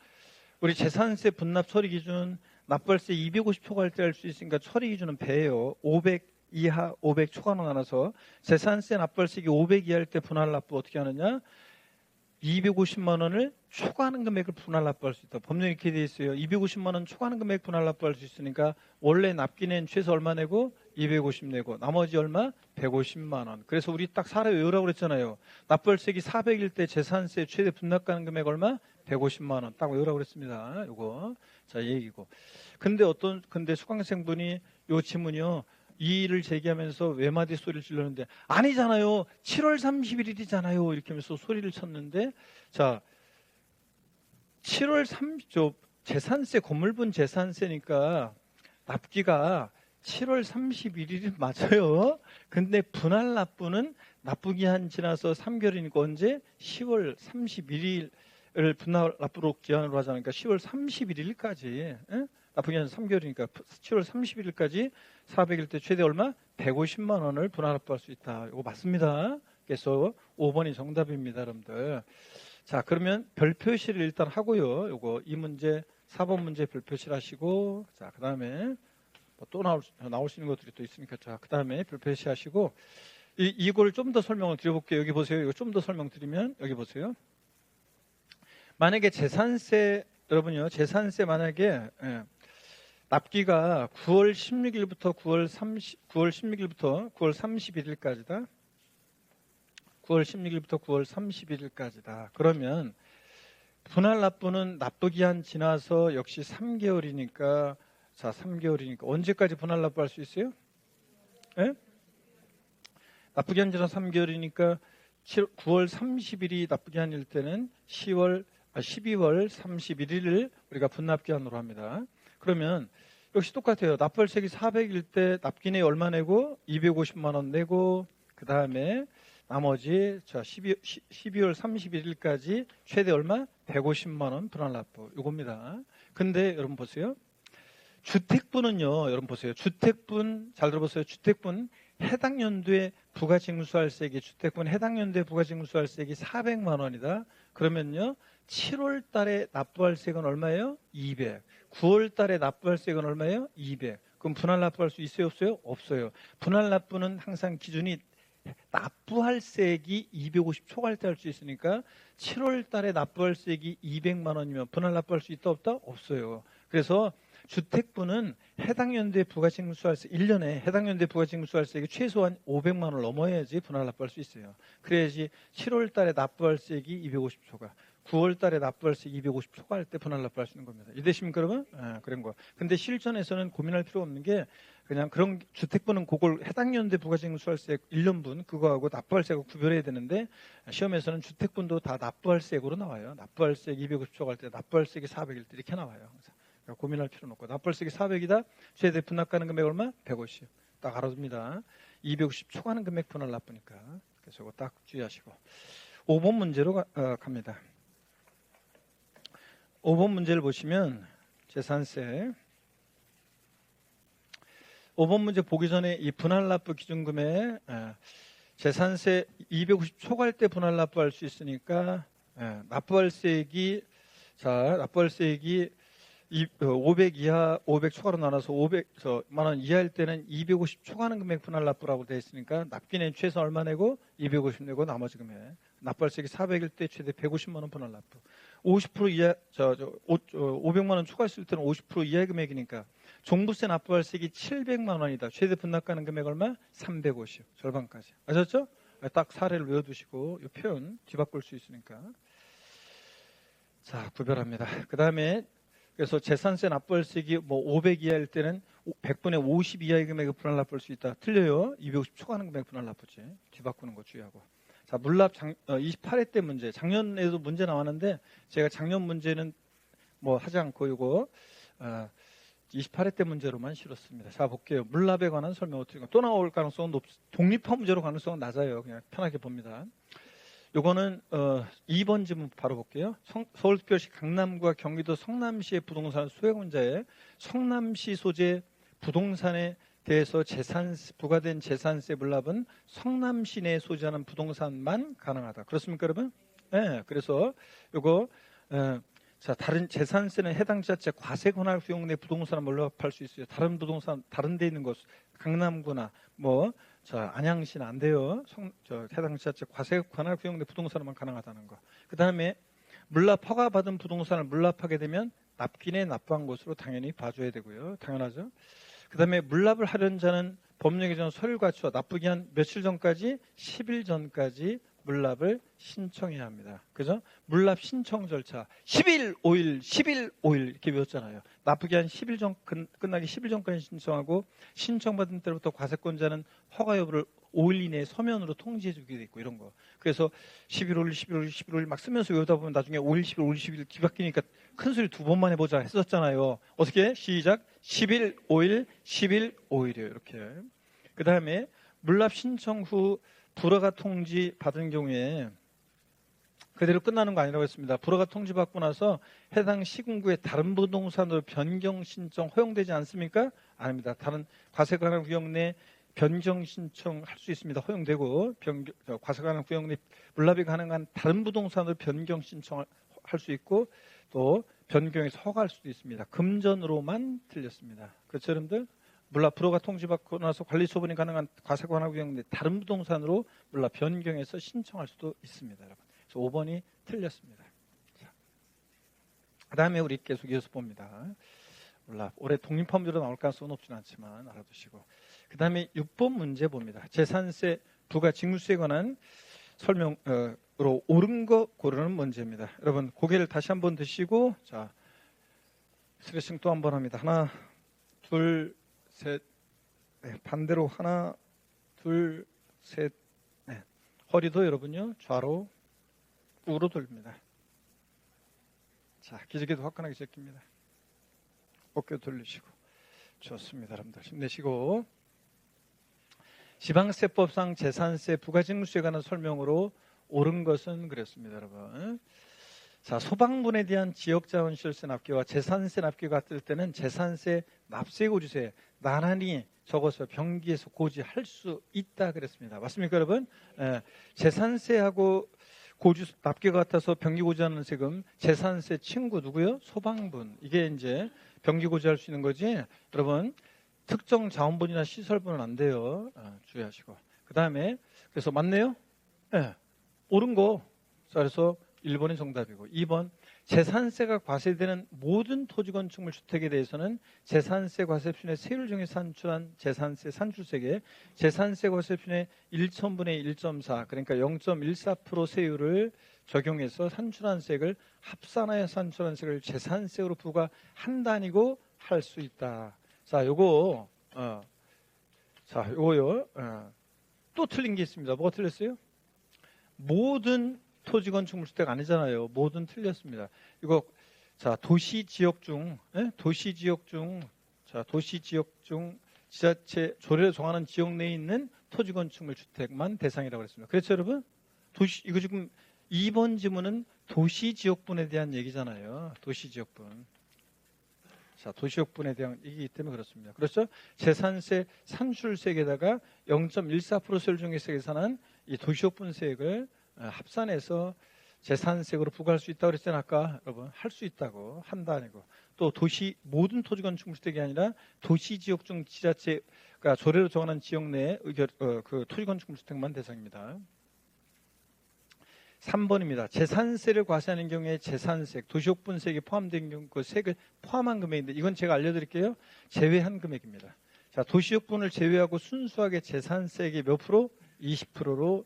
우리 재산세 분납 처리 기준 납부할세 250 초과할 때 할 수 있으니까 처리 기준은 배예요. 500 이하, 500 초과로 나눠서 재산세 납부할세액이 500 이하일 때 분할 납부 어떻게 하느냐? 250만 원을 초과하는 금액을 분할 납부할 수 있다. 법령에 이렇게 되어 있어요. 250만 원 초과하는 금액 분할 납부할 수 있으니까 원래 납기는 최소 얼마 내고 250 내고 나머지 얼마? 150만 원. 그래서 우리 딱 사례 외우라고 그랬잖아요. 납부할세액이 400일 때 재산세 최대 분납 가는 금액 얼마? 150만 원. 딱 외우라고 그랬습니다. 요거. 자, 얘기고. 근데 수강생분이 요 지문이요. 이 일을 제기하면서 외마디 소리를 질렀는데 아니잖아요. 7월 31일이잖아요. 이렇게 하면서 소리를 쳤는데 자 7월 30일 재산세 건물분 재산세니까 납기가 7월 31일이 맞아요. 근데 분할 납부는 납부기한 지나서 3개월이니까 언제? 10월 31일을 분할 납부로 기한으로 하자니까 그러니까 10월 31일까지 납부기한 3개월이니까 7월 31일까지 400일 때 최대 얼마? 150만 원을 분할 납부할 수 있다. 이거 맞습니다. 그래서 5번이 정답입니다, 여러분들. 자, 그러면 별표시를 일단 하고요. 요거 이 문제 4번 문제 별표시를 하시고 자, 그다음에 또 나올 수 있는 것들이 또 있으니까 자, 그다음에 별표시 하시고 이걸 좀 더 설명을 드려볼게요. 여기 보세요. 이거 좀 더 설명드리면 여기 보세요. 만약에 재산세 여러분요. 재산세 만약에 납기가 9월 16일부터 9월 16일부터 9월 31일까지다. 9월 16일부터 9월 31일까지다. 그러면 분할 납부는 납부기한 지나서 역시 3개월이니까 자, 3개월이니까 언제까지 분할 납부할 수 있어요? 예? 납부기한 지나서 3개월이니까 9월 30일이 납부기한일 때는 12월 31일을 우리가 분납기한으로 합니다. 그러면 역시 똑같아요. 납부할세액이 400일 때 납기내 얼마 내고 250만 원 내고 그 다음에 나머지 자 12월 31일까지 최대 얼마? 150만 원 분할 납부 이겁니다. 근데 여러분 보세요. 주택분은요. 여러분 보세요. 주택분 잘 들어보세요. 주택분 해당 연도에 부가징수할세액이 주택분 해당 연도에 부가징수할세액이 400만 원이다. 그러면요. 7월 달에 납부할세액은 얼마예요? 200. 9월 달에 납부할세액은 얼마예요? 200. 그럼 분할 납부할 수 있어요? 없어요? 없어요. 분할 납부는 항상 기준이 납부할세액이 250 초과할 때 할 수 있으니까 7월 달에 납부할세액이 200만 원이면 분할 납부할 수 있다 없다? 없어요. 그래서 주택분은 해당 연도에 부가징수할세 1년에 해당 연도에 부가징수할세액이 최소한 500만 원을 넘어야지 분할 납부할 수 있어요. 그래야지 7월 달에 납부할세액이 250 초과 9월 달에 납부할세 250 초과할 때 분할 납부할 수 있는 겁니다. 이해되십니까, 여러분? 그런 거. 근데 실전에서는 고민할 필요 없는 게 그냥 그런 주택분은 그걸 해당 연도에 부가징수할세 1년분 그거하고 납부할세하고 구별해야 되는데 시험에서는 주택분도 다 납부할세액으로 나와요. 납부할세액 250 초과할 때 납부할세액이 400일 때 이렇게 나와요. 그래서 고민할 필요는 없고 납부할세액이 400이다. 최대 분납 가는 금액 얼마? 150. 딱 알아둡니다. 250 초과하는 금액 분할 납부니까. 그래서 이거 딱 주의하시고 5번 문제로 갑니다. 5번 문제를 보시면 재산세 5번 문제 보기 전에 이 분할 납부 기준금액 재산세 250 초과할 때 분할 납부할 수 있으니까 납부할세액이 500 이하 500 초과로 나눠서 500만 원 이하일 때는 250 초과하는 금액 분할 납부라고 되어 있으니까 납기는 최소 얼마 내고 250 내고 나머지 금액 납부할세액이 400일 때 최대 150만 원 분할 납부 50% 이하 500만 원 초과했을 때는 50% 이하의 금액이니까 종부세 납부할세액이 700만 원이다. 최대 분납 가는 금액 얼마? 350 절반까지 아셨죠? 딱 사례를 외워두시고 이 표현 뒤바꿀 수 있으니까 자 구별합니다. 그 다음에 그래서 재산세 납부할수익이 뭐 500 이하일 때는 100분의 50 이하의 금액을 분할 납부할 수 있다. 틀려요. 250 초과하는 금액 분할 납부지. 뒤바꾸는 거 주의하고. 자, 물납 28회 때 문제. 작년에도 문제 나왔는데 제가 작년 문제는 뭐 하지 않고 이거 28회 때 문제로만 실었습니다. 자, 볼게요. 물납에 관한 설명 어떻게 또 나올 가능성은 독립화 문제로 가능성은 낮아요. 그냥 편하게 봅니다. 요거는 2번 질문 바로 볼게요. 서울특별시 강남구와 경기도 성남시의 부동산 소액혼자에 성남시 소재 부동산에 대해서 부과된 재산세 물납은 성남시 내에 소재하는 부동산만 가능하다. 그렇습니까, 여러분? 네. 그래서 요거 자, 다른 재산세는 해당 지자체 과세 관할 구역 내 부동산을 물납할 수 있어요. 다른 부동산 다른 데 있는 곳 강남구나 뭐 안양시는 안 돼요. 해당 지자체 과세 관할 구역 내 부동산만 가능하다는 거. 그다음에 물납 허가받은 부동산을 물납하게 되면 납기내 납부한 것으로 당연히 봐줘야 되고요. 당연하죠. 그다음에 물납을 하려는 자는 법령 개정 서류 갖추어 납부기 한 며칠 전까지 10일 전까지 물납을 신청해야 합니다. 그죠? 물납 신청 절차 10일 5일 10일 5일 이렇게 외웠잖아요. 납부기 한 10일 전 끝나기 10일 전까지 신청하고 신청받은 때부터 과세권자는 허가 여부를 5일 이내에 서면으로 통지해 주게 돼 있고 이런 거. 그래서 11월 5일 11월 5일 11월 5일 막 쓰면서 외우다 보면 나중에 5일 10일 5일 10일 뒤바뀌니까 큰 소리 두 번만 해보자 했었잖아요. 어떻게? 시작. 10일 5일 10일 5일이에요. 이렇게. 그 다음에 물납 신청 후 불허가 통지 받은 경우에 그대로 끝나는 거 아니라고 했습니다. 불허가 통지 받고 나서 해당 시군구의 다른 부동산으로 변경 신청 허용되지 않습니까? 아닙니다. 다른 과세 관할 구역 내 변경 신청할 수 있습니다. 허용되고 과세 관할 구역 내 물납이 가능한 다른 부동산으로 변경 신청할 수 있고 또 변경해서 허가할 수도 있습니다. 금전으로만 틀렸습니다. 그렇죠, 여러분들? 물납 불허가 통지받고 나서 관리 처분이 가능한 과세 관할 구역 내 다른 부동산으로 물납 변경해서 신청할 수도 있습니다, 여러분. 그래서 5번이 틀렸습니다. 그 다음에 우리 계속 이어서 봅니다. 물납 올해 독립화 문제로 나올 가능성은 없지는 않지만 알아두시고. 그 다음에 6번 문제 봅니다. 재산세 부과 징수세에 관한 설명으로 옳은 거 고르는 문제입니다. 여러분 고개를 다시 한번 드시고 자 스트레칭 또 한 번 합니다. 하나 둘 셋, 네, 반대로 하나, 둘, 셋, 네. 허리도 여러분요 좌로 우로 돌립니다. 자, 기지개도 화끈하게 제낍니다. 어깨 돌리시고 좋습니다, 여러분들 힘내시고 지방세법상 재산세 부가징수세에 관한 설명으로 옳은 것은 그랬습니다, 여러분. 자, 소방분에 대한 지역자원시설세 납기와 재산세 납기가 같을 때는 재산세 납세고지세 나란히 적어서 병기에서 고지할 수 있다 그랬습니다. 맞습니까, 여러분? 재산세하고 납기가 같아서 병기고지하는 세금 재산세 친구 누구요? 소방분. 이게 이제 병기고지할 수 있는 거지. 여러분 특정 자원분이나 시설분은 안 돼요. 주의하시고. 그 다음에 그래서 맞네요? 네. 옳은 거. 자, 그래서 1번이 정답이고 2번 재산세가 과세되는 모든 토지건축물 주택에 대해서는 재산세 과세표준의 세율 중에 산출한 재산세 산출세계 재산세 과세표준의 1,000분의 1.4 그러니까 0.14% 세율을 적용해서 산출한 세액을 합산하여 산출한 세액을 재산세로 부과한다니고 할 수 있다. 자, 요거요. 또 틀린 게 있습니다. 뭐가 틀렸어요? 모든 토지건축물주택 아니잖아요. 뭐든 틀렸습니다. 이거 자 도시 지역 중 지자체 조례를 정하는 지역 내에 있는 토지건축물 주택만 대상이라고 했습니다. 그렇죠, 여러분? 이거 지금 2번 지문은 도시지역분에 대한 얘기잖아요. 도시지역분. 자, 도시지역분에 대한 얘기이기 때문에 그렇습니다. 그렇죠? 재산세 산출세액에다가 0.14% 세율 중에서 계산한 이 도시지역분 세액을 합산해서 재산세액으로 부과할 수 있다고 그랬잖아요. 아까 여러분 할 수 있다고 한다 아니고 또 모든 토지건축물주택이 아니라 도시지역 중 지자체가 조례로 정하는 지역 내에 그 토지건축물주택만 대상입니다. 3번입니다. 재산세를 과세하는 경우에 재산세액, 도시옥분세액이 포함된 경우 그 세액을 포함한 금액인데 이건 제가 알려드릴게요. 제외한 금액입니다. 자, 도시옥분을 제외하고 순수하게 재산세액이 몇 프로? 20%로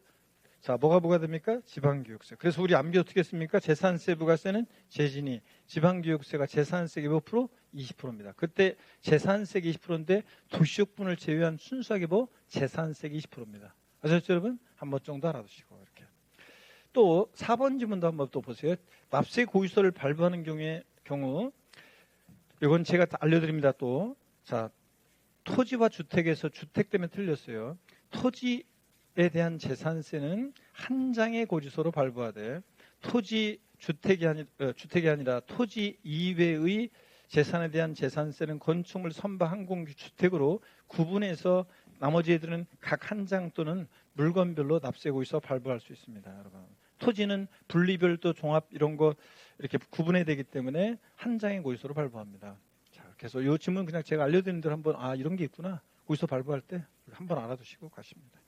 자, 뭐가 부과됩니까? 지방교육세. 그래서 우리 암기 어떻게 했습니까? 재산세 부가세는 재진이, 지방교육세가 재산세가 몇 프로? 20%입니다. 그때 재산세가 20%인데 도시역분을 제외한 순수하게 뭐? 재산세가 20%입니다. 아셨죠, 여러분? 한 번 정도 알아두시고 이렇게. 또 4번 지문도 한번 또 보세요. 납세 고지서를 발부하는 경우 이건 제가 다 알려드립니다. 또 자, 토지와 주택에서 주택 때문에 틀렸어요. 토지에 대한 재산세는 한 장의 고지서로 발부하되 주택이 아니라 토지 이외의 재산에 대한 재산세는 건축물 선박 항공기 주택으로 구분해서 나머지 애들은 각 한 장 또는 물건별로 납세 고지서 발부할 수 있습니다. 여러분. 토지는 분리별 또 종합 이런 거 이렇게 구분해야 되기 때문에 한 장의 고지서로 발부합니다. 자, 그래서 이 질문 그냥 제가 알려드린 대로 한번 이런 게 있구나. 고지서 발부할 때 한번 알아두시고 가십니다.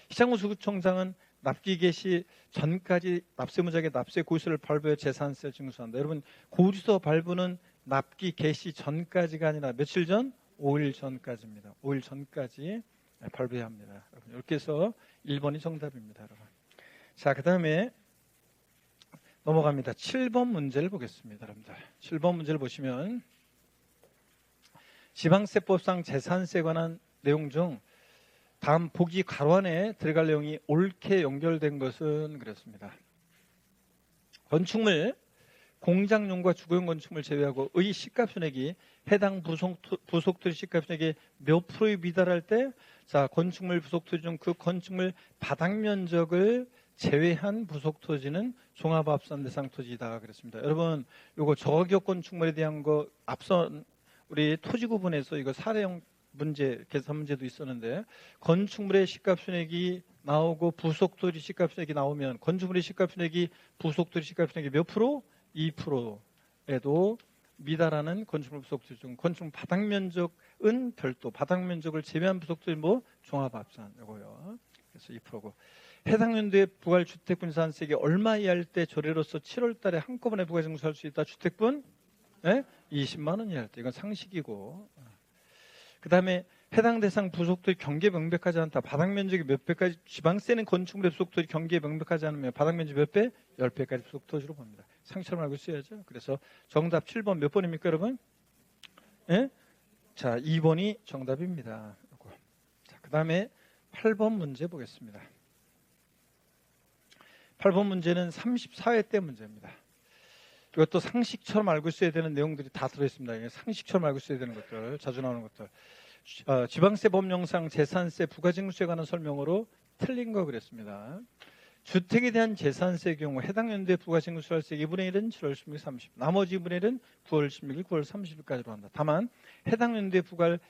시장군수구청장은 납기 개시 전까지 납세무작의 납세 고지서를 발부해 재산세를 징수한다. 여러분 고지서 발부는 납기 개시 전까지가 아니라 며칠 전? 5일 전까지입니다. 5일 전까지 발부해야 합니다. 여러분, 이렇게 해서 1번이 정답입니다. 여러분. 자, 그 다음에 넘어갑니다. 7번 문제를 보겠습니다. 여러분들. 7번 문제를 보시면 지방세법상 재산세에 관한 내용 중 다음 보기 가로 안에 들어갈 내용이 옳게 연결된 것은 그렇습니다. 건축물, 공장용과 주거용 건축물 제외하고 의 시가편액이 해당 부속토지 시가편액의 몇 프로에 미달할 때, 자, 건축물 부속토지 중 그 건축물 바닥 면적을 제외한 부속토지는 종합합산 대상 토지이다 그랬습니다. 여러분, 요거 저격 건축물에 대한 거 앞선 우리 토지 구분에서 이거 사례형 문제, 계산 문제도 있었는데 건축물의 시가편액이 나오고 부속토지 시가편액이 나오면 건축물의 시가편액이 부속토지 시가편액이 몇 프로? 2%에도 미달하는 건축물 부속토지 중 건축물 바닥 면적은 별도, 바닥 면적을 제외한 부속토지 뭐 종합합산 이거요. 그래서 2%고 해당 연도에 부과할 주택분 재산세액이 얼마 이하일 때 조례로서 7월 달에 한꺼번에 부가징수할 수 있다. 주택분 20만 원 이하일 때 이건 상식이고 그 다음에 해당 대상 부속토지 경계 명백하지 않다. 바닥 면적이 몇 배까지 지방세는 건축물의 부속토지 경계 명백하지 않으면 바닥 면적 몇 배? 10배까지 부속토지로 봅니다. 상식처럼 알고 있어야죠. 그래서 정답 7번 몇 번입니까 여러분? 자, 2번이 정답입니다. 자, 그 다음에 8번 문제 보겠습니다. 8번 문제는 34회 때 문제입니다. 이것도 상식처럼 알고 있어야 되는 내용들이 다 들어있습니다. 상식처럼 알고 있어야 되는 것들, 자주 나오는 것들. 지방세 법령상 재산세 부가징수에 관한 설명으로 틀린 거 그랬습니다. 주택에 대한 재산세의 경우 해당 연도에 부가징수할 세 2분의 1은 7월 16일 30일, 나머지 2분의 1은 9월 16일, 9월 30일까지로 한다. 다만 해당 연도에 부과할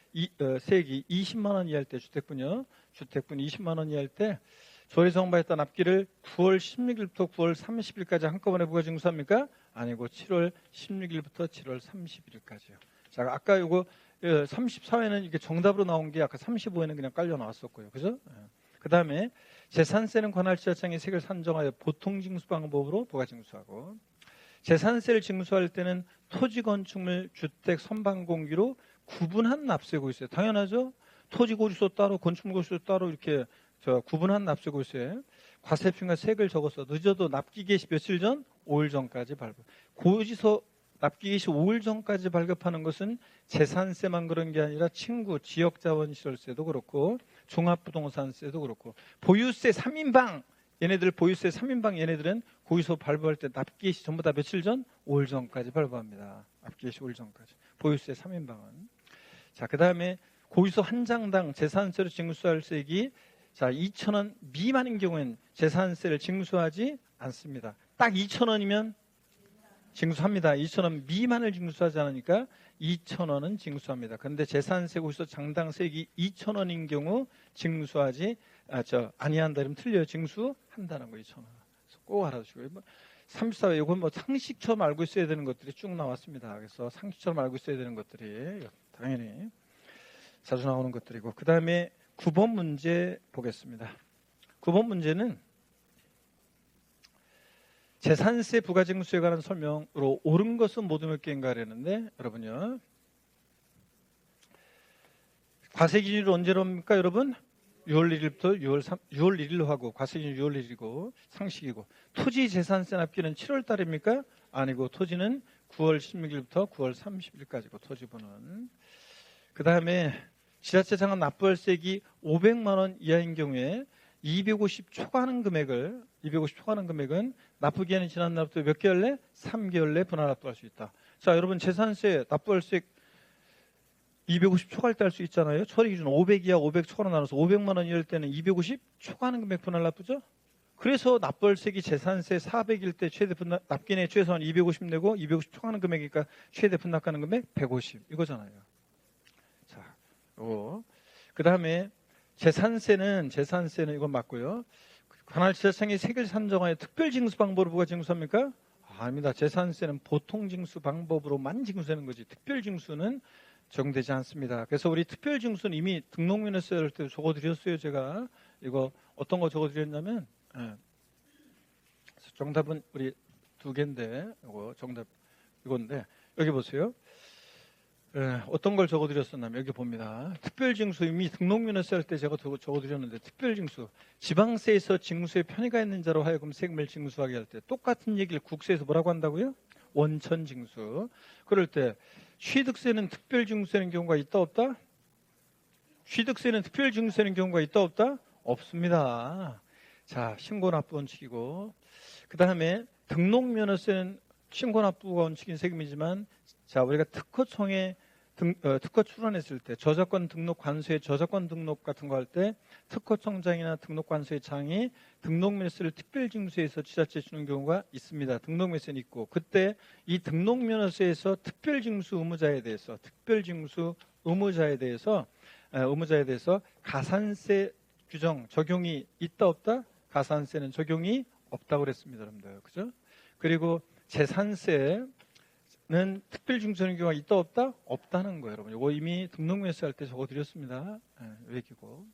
세액이 20만 원 이하일 때 주택분이 20만 원 이하일 때 조례성방했던 납기를 9월 16일부터 9월 30일까지 한꺼번에 부가징수합니까? 아니고 7월 16일부터 7월 30일까지요. 자, 아까 이거 34회는 이게 정답으로 나온 게 아까 35회는 그냥 깔려 나왔었고요. 그죠? 그 다음에 재산세는 관할지자청이 세액을 산정하여 보통징수 방법으로 부가징수하고 재산세를 징수할 때는 토지 건축물 주택 선반공기로 구분한 납세고 있어요. 당연하죠? 토지 고지서 따로 건축물 고지서 따로 이렇게 구분한 납세 고지서에 과세표과 세액을 적어서 늦어도 납기 개시 며칠 전? 5일 전까지 발급. 고지서 납기 개시 5일 전까지 발급하는 것은 재산세만 그런 게 아니라 친구, 지역자원시설세도 그렇고 종합부동산세도 그렇고 보유세 3인방 얘네들 보유세 3인방 얘네들은 고지서 발부할 때 납기 개시 전부 다 며칠 전? 5일 전까지 발부합니다. 납기 개시 5일 전까지. 보유세 3인방은. 자, 그 다음에 고지서 한 장당 재산세로 징수할 세액이 자, 2,000원 미만인 경우엔 재산세를 징수하지 않습니다. 딱 2,000원이면 징수합니다. 2,000원 미만을 징수하지 않으니까 2,000원은 징수합니다. 그런데 재산세 고지서 장당세액이 2,000원인 경우 징수하지 아니한다. 그러면 틀려요. 징수한다는 거 2,000원. 꼭 알아두시고요. 34회 이건 뭐 상식처럼 알고 있어야 되는 것들이 쭉 나왔습니다. 그래서 상식처럼 알고 있어야 되는 것들이 당연히 자주 나오는 것들이고 그 다음에 9번 문제 보겠습니다. 9번 문제는 재산세 부가징수에 관한 설명으로 옳은 것은 모두 몇 개인가 하려는데 여러분요. 과세 기준이 언제로입니까 여러분? 6월 1일부터 6월 1일로 하고 과세기준 6월 1일이고 상식이고 토지 재산세 납기는 7월 달입니까? 아니고 토지는 9월 16일부터 9월 30일까지고 토지분은 그 다음에 지자체 상환 납부월세액이 500만 원 이하인 경우에 250 초과하는 금액은 납부기한이 지난 날부터 몇 개월 내? 3개월 내 분할 납부할 수 있다. 자, 여러분 재산세 납부월세 250 초과할 때 할 수 있잖아요. 처리 기준 500 이하 500 초과로 나눠서 500만 원 이럴 때는 250 초과하는 금액 분할 납부죠. 그래서 납부월세기 재산세 400일 때 최대 분납 납기내 최소한 250 내고 250 초과하는 금액이니까 최대 분납가는 금액 150 이거잖아요. 자, 요거 그 다음에 재산세는 이건 맞고요. 관할지자청이 세결 산정하여 특별징수 방법으로 누가 징수합니까? 아닙니다. 재산세는 보통징수 방법으로만 징수하는 거지 특별징수는 적용되지 않습니다. 그래서 우리 특별징수는 이미 등록면허세 할 때 적어드렸어요. 제가 이거 어떤 거 적어드렸냐면 정답은 우리 두 개인데 이거 정답 이건데 여기 보세요. 어떤 걸 적어드렸었냐면 여기 봅니다. 특별징수 이미 등록면허세 할 때 제가 적어드렸는데 특별징수 지방세에서 징수에 편의가 있는 자로 하여금 세금을 징수하게 할 때 똑같은 얘기를 국세에서 뭐라고 한다고요? 원천징수. 그럴 때 취득세는 특별징수하는 경우가 있다 없다? 취득세는 특별징수하는 경우가 있다 없다? 없습니다. 자, 신고납부 원칙이고 그 다음에 등록면허세는 신고납부가 원칙인 세금이지만 자 우리가 특허청에 특허 출원했을 때 저작권 등록 관수의 저작권 등록 같은 거 할 때 특허청장이나 등록관수의 장이 등록면허세를 특별징수해서 지자체에 주는 경우가 있습니다. 등록면허세는 있고 그때 이 등록면허세에서 특별징수 의무자에 대해서 가산세 규정 적용이 있다 없다? 가산세는 적용이 없다고 그랬습니다, 여러분들. 그죠? 그리고 재산세는 특별징수하는 경우가 있다 없다? 없다는 거예요, 여러분. 이거 이미 등록면허세 할 때 적어드렸습니다. 외기고.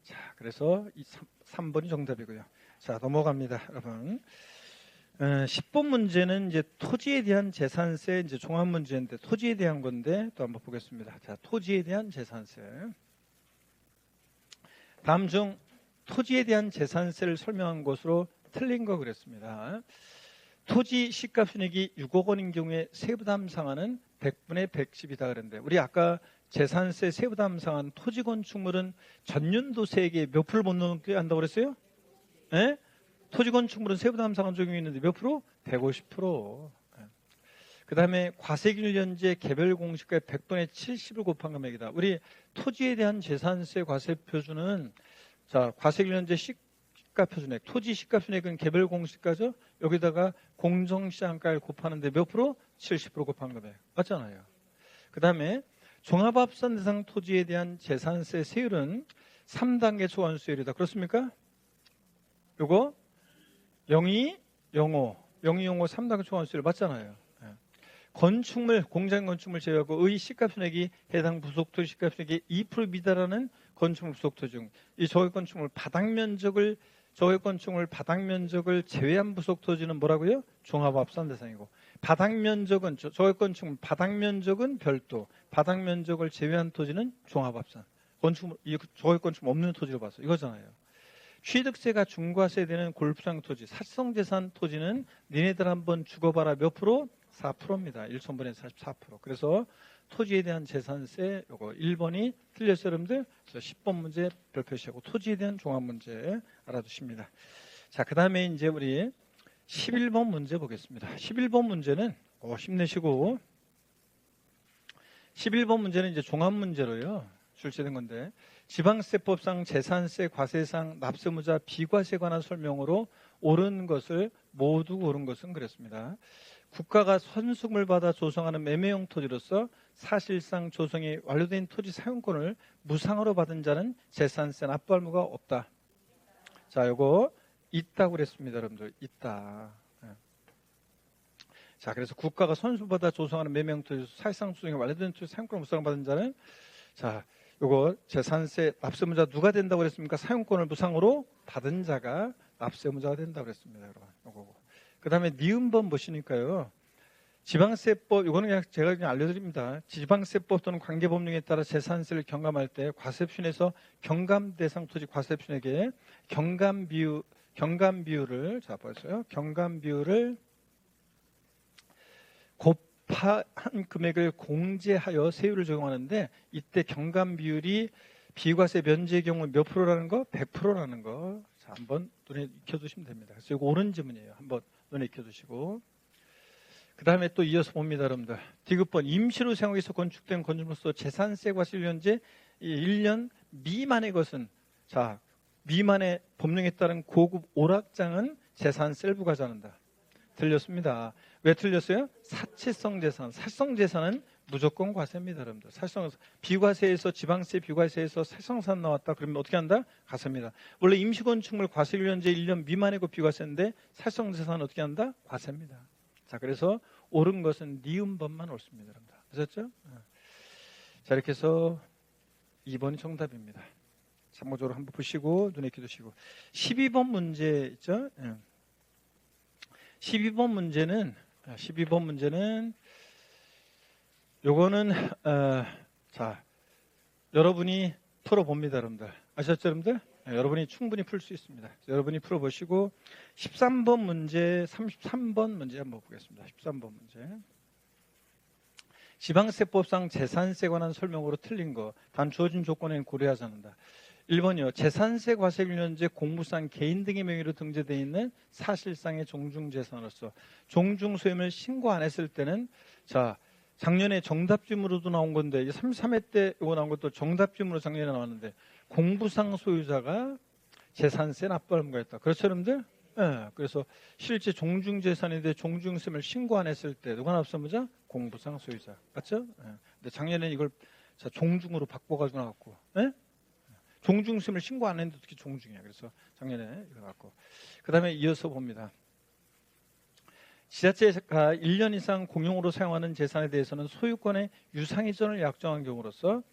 자, 그래서 이 3번이 정답이고요. 자, 넘어갑니다, 여러분. 10번 문제는 이제 토지에 대한 재산세 이제 종합 문제인데 토지에 대한 건데 또 한번 보겠습니다. 자, 토지에 대한 재산세. 다음 중 토지에 대한 재산세를 설명한 것으로 틀린 거 그랬습니다. 토지 시가순익이 6억 원인 경우에 세부담 상한은 100분의 110이다 그랬는데 우리 아까 재산세 세부담 상한 토지 건축물은 전년도세액에 몇 프로 못 넘게 한다고 그랬어요? 네? 토지 건축물은 세부담 상한 적용이 있는데 몇 프로? 150%. 그 다음에 과세기준연제 개별 공시가의 100분의 70을 곱한 금액이다. 우리 토지에 대한 재산세 과세 표준은 자 과세기준연제 시가표준액, 토지 시가표준액은 개별 공시가죠. 여기다가 공정시장가를 곱하는데 몇 프로? 70% 곱한 금액. 맞잖아요. 그 다음에 종합합산 대상 토지에 대한 재산세 세율은 3단계 초과환수율이다. 그렇습니까? 요거 0205 3단계 초과환수율 맞잖아요. 건축물, 공장 건축물 제외하고 의 시가표준액이 해당 부속토지 시가표준액이 2% 미달하는 건축물 부속토지 중 이 저해 건축물 바닥 면적을 제외한 부속토지는 뭐라고요? 종합합산 대상이고 바닥 면적은 저해 건축물 바닥 면적은 별도, 바닥 면적을 제외한 토지는 종합합산. 건축물 이 저해 건축물 없는 토지로 봐서 이거잖아요. 취득세가 중과세되는 골프장 토지, 사실성재산 토지는 니네들 한번 죽어봐라 몇 프로? 4%입니다. 1,000분의 44%. 그래서 토지에 대한 재산세 요거 1번이 틀렸어요, 여러분들. 그래서 10번 문제 별 표시하고 토지에 대한 종합 문제 알아두십니다. 자, 그 다음에 이제 우리 11번 문제 보겠습니다. 11번 문제는 힘내시고 11번 문제는 이제 종합 문제로요. 출제된 건데 지방세법상 재산세, 과세상, 납세무자, 비과세에 관한 설명으로 옳은 것을 모두 옳은 것은 그랬습니다. 국가가 선수금을 받아 조성하는 매매용 토지로서 사실상 조성이 완료된 토지 사용권을 무상으로 받은 자는 재산세 납부할 의무가 없다. 자, 요거 있다고 그랬습니다, 여러분들. 있다. 자, 그래서 국가가 선수받아 조성하는 매매용 토지로서 사실상 조성이 완료된 토지 사용권을 무상으로 받은 자는 자, 요거 재산세 납세무자 누가 된다고 그랬습니까? 사용권을 무상으로 받은 자가 납세무자가 된다고 그랬습니다, 여러분. 요거. 그 다음에 니은번 보시니까요. 지방세법, 이거는 그냥 제가 그냥 알려드립니다. 지방세법 또는 관계법령에 따라 재산세를 경감할 때 과세표준에서 경감 대상 토지 과세표준에게 경감 비율을, 자, 보세요. 경감 비율을 곱한 금액을 공제하여 세율을 적용하는데, 이때 경감 비율이 비과세 면제의 경우 몇 프로라는 거? 100%라는 거. 자, 한번 눈에 익혀두시면 됩니다. 그래서 이거 옳은 지문이에요. 한번 눈에 익혀두시고. 그 다음에 또 이어서 봅니다, 여러분들. 디귿번, 임시로 생활에서 건축된 건축물로서 재산세 과세일련제 1년 미만의 것은, 자, 미만의 법령에 따른 고급 오락장은 재산세를 부과하는다. 틀렸습니다. 왜 틀렸어요? 사치성 재산, 사치성 재산은 무조건 과세입니다, 여러분들. 사치성, 비과세에서 지방세 비과세에서 사치성산 나왔다. 그러면 어떻게 한다? 과세입니다. 원래 임시건축물 과세일련제 1년 미만의 거 비과세인데 사치성 재산은 어떻게 한다? 과세입니다. 자, 그래서 옳은 것은 니은번만 옳습니다, 여러분들. 아셨죠? 자, 이렇게 해서 2번이 정답입니다. 참고적으로 한번 보시고 눈에 익혀두시고. 12번 문제 있죠? 12번 문제는 요거는 자, 여러분이 풀어봅니다, 여러분들. 아셨죠, 여러분들? 여러분이 충분히 풀 수 있습니다. 여러분이 풀어보시고 13번 문제, 33번 문제 한번 보겠습니다. 13번 문제. 지방세법상 재산세에 관한 설명으로 틀린 거. 단 주어진 조건에는 고려하지 않는다. 1번이요. 재산세 과세일련제 공무상 개인 등의 명의로 등재되어 있는 사실상의 종중재산으로서 종중소임을 신고 안 했을 때는, 자, 작년에 정답지문으로도 나온 건데 33회 때 이거 나온 것도 정답지문으로 작년에 나왔는데 공부상 소유자가 재산세 납부를 한거였다. 그렇죠, 여러분들? 네, 그래서 실제 종중재산인데 종중세임을 신고 안 했을 때 누가 납부자? 공부상 소유자. 맞죠? 네. 근데 작년에는 이걸 자, 종중으로 바꿔가지고 나왔고, 네? 종중세임을 신고 안 했는데 어떻게 종중이야. 그래서 작년에 이거 나왔고. 그 다음에 이어서 봅니다. 지자체가 1년 이상 공용으로 사용하는 재산에 대해서는 소유권의 유상이전을 약정한 경우로서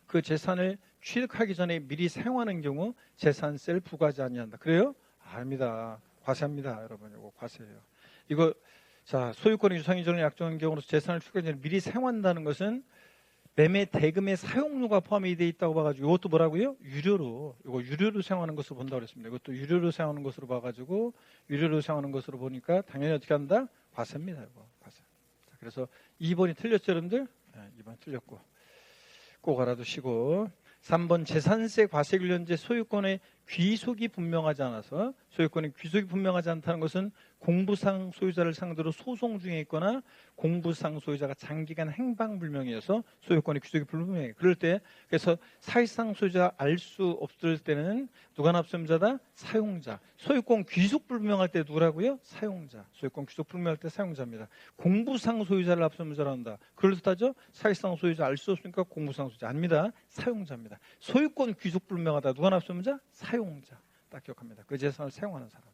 그 재산을 취득하기 전에 미리 사용하는 경우 재산세를 부과하지 아니한다. 그래요? 아닙니다. 과세합니다, 여러분. 이거 과세예요. 이거 자, 소유권의 유상이전을 약정한 경우로서 재산을 취득하기 전에 미리 사용한다는 것은 매매 대금의 사용료가 포함이 되어 있다고 봐가지고 이것도 뭐라고요? 유료로 사용하는 것으로 본다고 그랬습니다. 이것도 유료로 사용하는 것으로 봐가지고 유료로 사용하는 것으로 보니까 당연히 어떻게 한다? 과세입니다. 이거 과세. 자, 그래서 2번이 틀렸죠, 여러분들? 네, 2번 틀렸고 꼭 알아두시고 3번 재산세 과세일련제 소유권의 귀속이 분명하지 않아서 소유권의 귀속이 분명하지 않다는 것은 공부상 소유자를 상대로 소송 중에 있거나 공부상 소유자가 장기간 행방불명이어서 소유권의 귀속이 불분명해. 그럴 때 그래서 사실상 소유자 알 수 없을 때는 누가 납세자다? 사용자. 소유권 귀속 불분명할 때 누구라고요? 사용자. 소유권 귀속 불분명할 때 사용자입니다. 공부상 소유자를 납세자라 한다. 그럴 듯하죠? 사실상 소유자 알 수 없으니까 공부상 소유자 아닙니다. 사용자입니다. 소유권 귀속 불분명하다. 누가 납세자? 사용자. 딱 기억합니다. 그 재산을 사용하는 사람.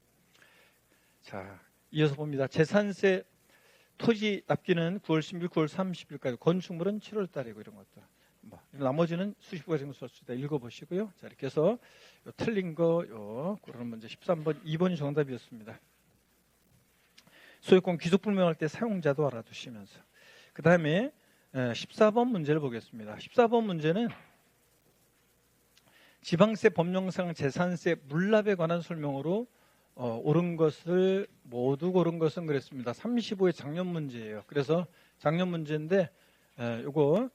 자, 이어서 봅니다. 재산세 토지 납기는 9월 10일, 9월 30일까지, 건축물은 7월 달이고 이런 것들. 나머지는 수십부가 정도 썼습니다. 읽어보시고요. 자, 이렇게 해서 틀린 거, 그런 문제 13번, 2번이 정답이었습니다. 소유권 귀속 불명할 때 사용자도 알아두시면서. 그 다음에 14번 문제를 보겠습니다. 14번 문제는 지방세 법령상 재산세 물납에 관한 설명으로 옳은 것을 모두 고른 것은 그랬습니다. 35의 작년 문제예요. 그래서 작년 문제인데 요거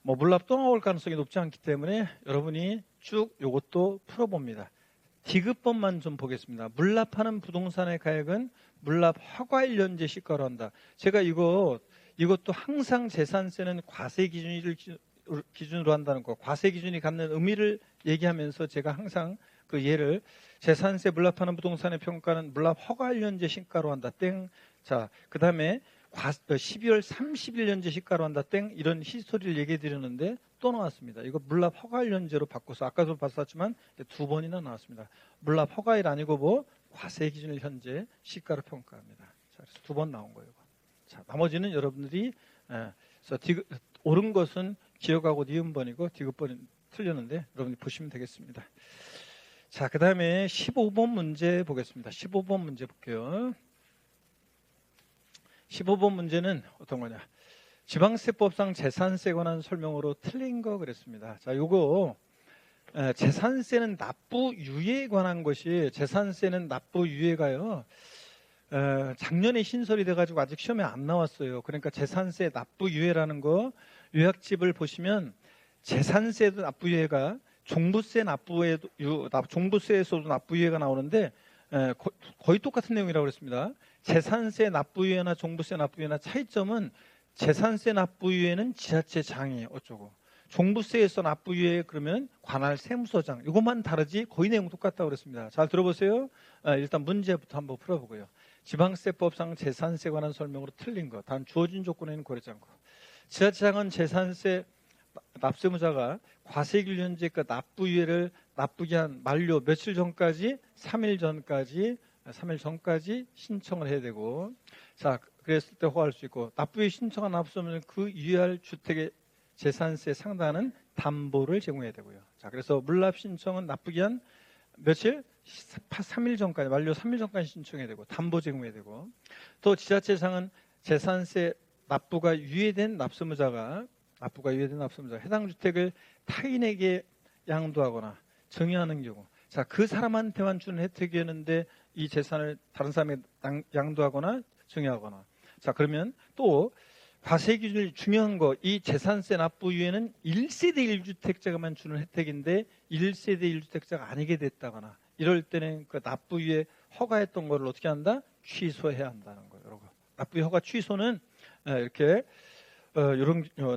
뭐 물납 또 나올 가능성이 높지 않기 때문에 여러분이 쭉 요것도 풀어봅니다. 디귿번만 좀 보겠습니다. 물납하는 부동산의 가액은 물납 허가일련제 시가로 한다. 제가 이것도 항상 재산세는 과세 기준으로 한다는 거, 과세 기준이 갖는 의미를 얘기하면서 제가 항상 그 예를 재산세 물납하는 부동산의 평가는 물납 허가일련제 시가로 한다. 땡. 자, 그 다음에 12월 30일련제 시가로 한다. 땡. 이런 히스토리를 얘기해 드렸는데 또 나왔습니다. 이거 물납 허가일련제로 바꿔서 아까도 봤었지만 두 번이나 나왔습니다. 물납 허가일 아니고 뭐 과세 기준을 현재 시가로 평가합니다. 자, 그래서 두 번 나온 거예요. 자, 나머지는 여러분들이 옳은 것은 기억하고 니은번이고 디귿번이 틀렸는데 여러분이 보시면 되겠습니다. 자, 그 다음에 15번 문제 보겠습니다. 15번 문제 볼게요. 15번 문제는 어떤 거냐? 지방세법상 재산세에 관한 설명으로 틀린 거 그랬습니다. 자, 요거 재산세는 납부유예에 관한 것이 재산세는 납부유예가요. 작년에 신설이 돼가지고 아직 시험에 안 나왔어요. 그러니까 재산세 납부유예라는 거 요약집을 보시면 재산세도 납부유예가 종부세 종부세에서도 납부유예가 나오는데 거의 똑같은 내용이라고 그랬습니다. 재산세 납부유예나 종부세 납부유예나 차이점은 재산세 납부유예는 지자체장이 어쩌고 종부세에서 납부유예 그러면 관할 세무서장 이것만 다르지 거의 내용 똑같다고 그랬습니다. 잘 들어보세요. 일단 문제부터 한번 풀어보고요. 지방세법상 재산세에 관한 설명으로 틀린 것. 단 주어진 조건에는 고려하지 않고 지자체장은 재산세 납세무자가 과세기일년제 그 납부유예를 납부기한 만료 며칠 전까지 3일 전까지 신청을 해야 되고 자 그랬을 때 허가할 수 있고 납부유예 신청한 납세무자는 그 유예할 주택의 재산세 상당한 담보를 제공해야 되고요. 자 그래서 물납 신청은 납부기한 며칠? 3일 전까지 만료 3일 전까지 신청해야 되고 담보 제공해야 되고 또 지자체장은 재산세 납부가 유예된 납세무자가 해당 주택을 타인에게 양도하거나 정의하는 경우 자, 그 사람한테만 주는 혜택이었는데 이 재산을 다른 사람에게 양도하거나 정의하거나 자 그러면 또 과세 기준이 중요한 거 이 재산세 납부유예는 1세대 1주택자가만 주는 혜택인데 1세대 1주택자가 아니게 됐다거나 이럴 때는 그 납부유예 허가했던 거를 어떻게 한다? 취소해야 한다는 거예요. 여러분. 납부유예 허가 취소는 이렇게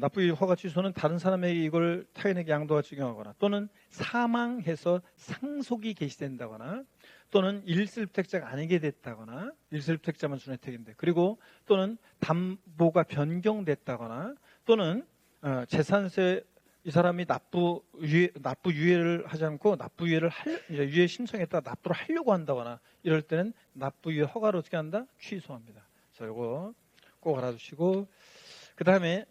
납부유예 허가 취소는 다른 사람에게 이걸 타인에게 양도가 적용하거나 또는 사망해서 상속이 개시된다거나 또는 1세대주택자가 아니게 됐다거나 1세대주택자만 주는 혜택인데 그리고 또는 담보가 변경됐다거나 또는 재산세 이 사람이 납부유예를 하지 않고 유예 신청했다 납부를 하려고 한다거나 이럴 때는 납부유예 허가를 어떻게 한다? 취소합니다. 자, 이거 꼭 알아두시고 그 다음에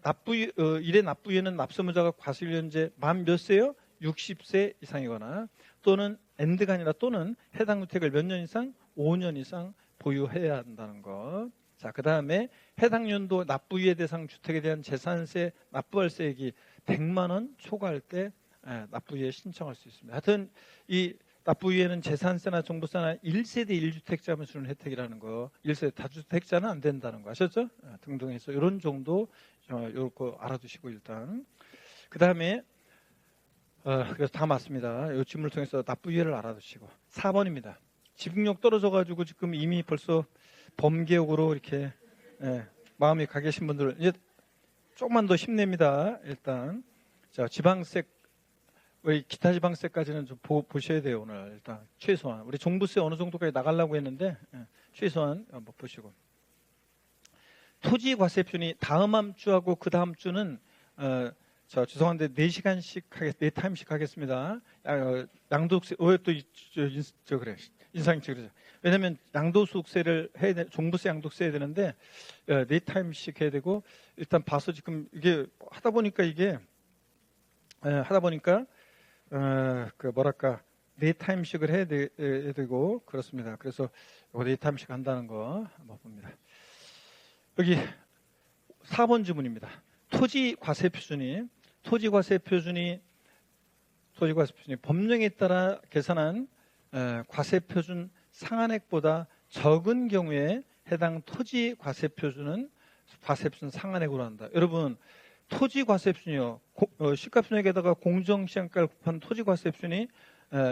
일회 납부유예는 납세무자가 과세일년제 만 몇 세요? 60세 이상이거나 또는 엔드가 아니라 또는 해당 주택을 몇 년 이상? 5년 이상 보유해야 한다는 것. 자, 그 다음에 해당 연도 납부유예 대상 주택에 대한 재산세 납부할 세액이 100만 원 초과할 때 납부유예 신청할 수 있습니다. 하여튼 이 납부유예는 재산세나 종부세나 1세대 1주택자만 주는 혜택이라는 거 1세대 다주택자는 안 된다는 거 아셨죠? 등등 해서 이런 정도 요거 알아두시고 일단 그 다음에 그래서 다 맞습니다. 이 질문을 통해서 납부유예를 알아두시고 4번입니다. 집중력 떨어져가지고 지금 이미 벌써 범계역으로 이렇게 마음이 가 계신 분들 이제 조금만 더 힘냅니다. 일단 자 지방세 우리 기타 지방세까지는 좀 보셔야 돼요. 오늘 일단 최소한 우리 종부세 어느 정도까지 나가려고 했는데 최소한 한번 보시고 토지과세표준이 다음 주하고 그 다음 주는 죄송한데 4시간씩 4타임씩 하겠습니다. 양도세 또 그래 인상이 그러죠. 왜냐하면 양도소득세를 해야 돼, 종부세 양도세 해야 되는데 4타임씩 해야 되고 일단 봐서 지금 이게 하다 보니까 그 뭐랄까 4타임씩을 해야 되고 그렇습니다. 그래서 이거 4타임씩 한다는 거 한번 봅니다. 여기 4번 지문입니다. 토지과세 표준이 법령에 따라 계산한 과세표준 상한액보다 적은 경우에 해당 토지과세표준은 과세표준 상한액으로 한다. 여러분 토지과세표준이요. 시가총액에다가 공정시장가를 곱한 토지과세표준이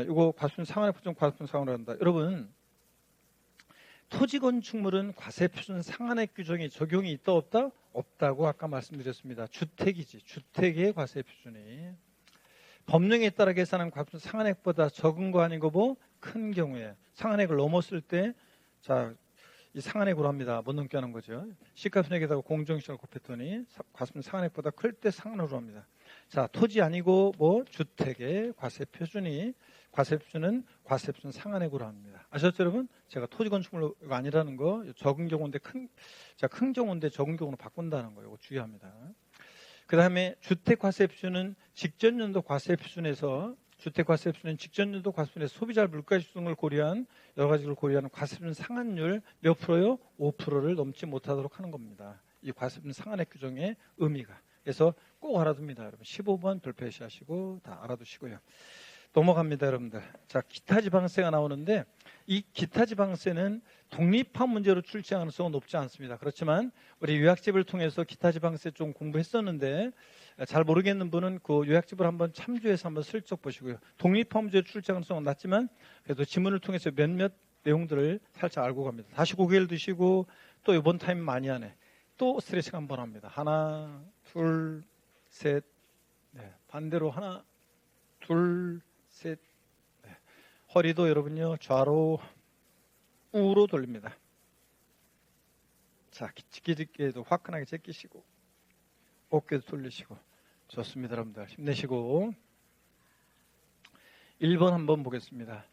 이거 과세표준 상한액 과세표준 상한으로 한다. 여러분 토지건축물은 과세표준 상한액 규정이 적용이 있다 없다? 없다고 아까 말씀드렸습니다. 주택이지. 주택의 과세표준이. 법령에 따라 계산한 과세표준 상한액보다 적은 거 아닌 거고 큰 경우에 상한액을 넘었을 때 자, 이 상한액으로 합니다. 못 넘게 하는 거죠. 시가총액에다가 공정시장을 곱했더니 과세표준 상한액보다 클 때 상한으로 합니다. 자, 토지 아니고 주택의 과세표준은 과세표준 상한액으로 합니다. 아셨죠, 여러분? 제가 토지 건축물가 아니라는 거 적은 경우인데 큰 경우인데 적은 경우로 바꾼다는 거 이거 주의합니다. 그 다음에 주택 과세표준은 직전 연도 과세표준에서 주택과세표는 직전년도 과세표는 소비자 물가지수 등을 고려한 여러 가지를 고려한 과세표 상한율 몇 프로요? 5%를 넘지 못하도록 하는 겁니다. 이 과세표 상한액 규정의 의미가. 그래서 꼭 알아둡니다, 여러분. 15번 별표시 하시고 다 알아두시고요. 넘어갑니다, 여러분들. 자, 기타지방세가 나오는데 이 기타지방세는 독립한 문제로 출제 가능성은 높지 않습니다. 그렇지만 우리 요약집을 통해서 기타지방세 좀 공부했었는데 잘 모르겠는 분은 그 요약집을 한번 참조해서 한번 슬쩍 보시고요. 독립한 문제로 출제 가능성은 낮지만 그래도 지문을 통해서 몇몇 내용들을 살짝 알고 갑니다. 다시 고개를 드시고 또 이번 타임 많이 하네. 또 스트레칭 한번 합니다. 하나, 둘, 셋. 네, 반대로 하나, 둘, 셋. 네. 허리도 여러분요 좌로 우로 돌립니다. 자, 기지개도 화끈하게 제끼시고 어깨도 돌리시고 좋습니다, 여러분들. 힘내시고 1번 한번 보겠습니다.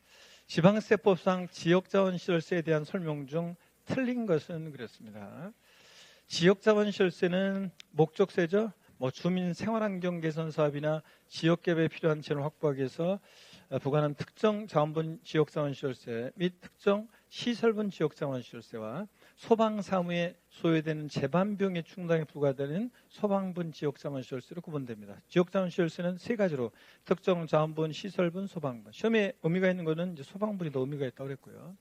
지방세법상 지역자원시설세에 대한 설명 중 틀린 것은 그랬습니다. 지역자원시설세는 목적세죠. 주민 생활환경 개선 사업이나 지역개발에 필요한 재원 확보하기 위해서 부과하는 특정 자원분 지역자원시설세 및 특정 시설분 지역자원시설세와 소방사무에 소요되는 재반비용의 충당에 부과되는 소방분 지역자원시설세로 구분됩니다. 지역자원시설세는 세 가지로 특정 자원분, 시설분, 소방분. 시험에 의미가 있는 것은 이제 소방분이 더 의미가 있다고 그랬고요.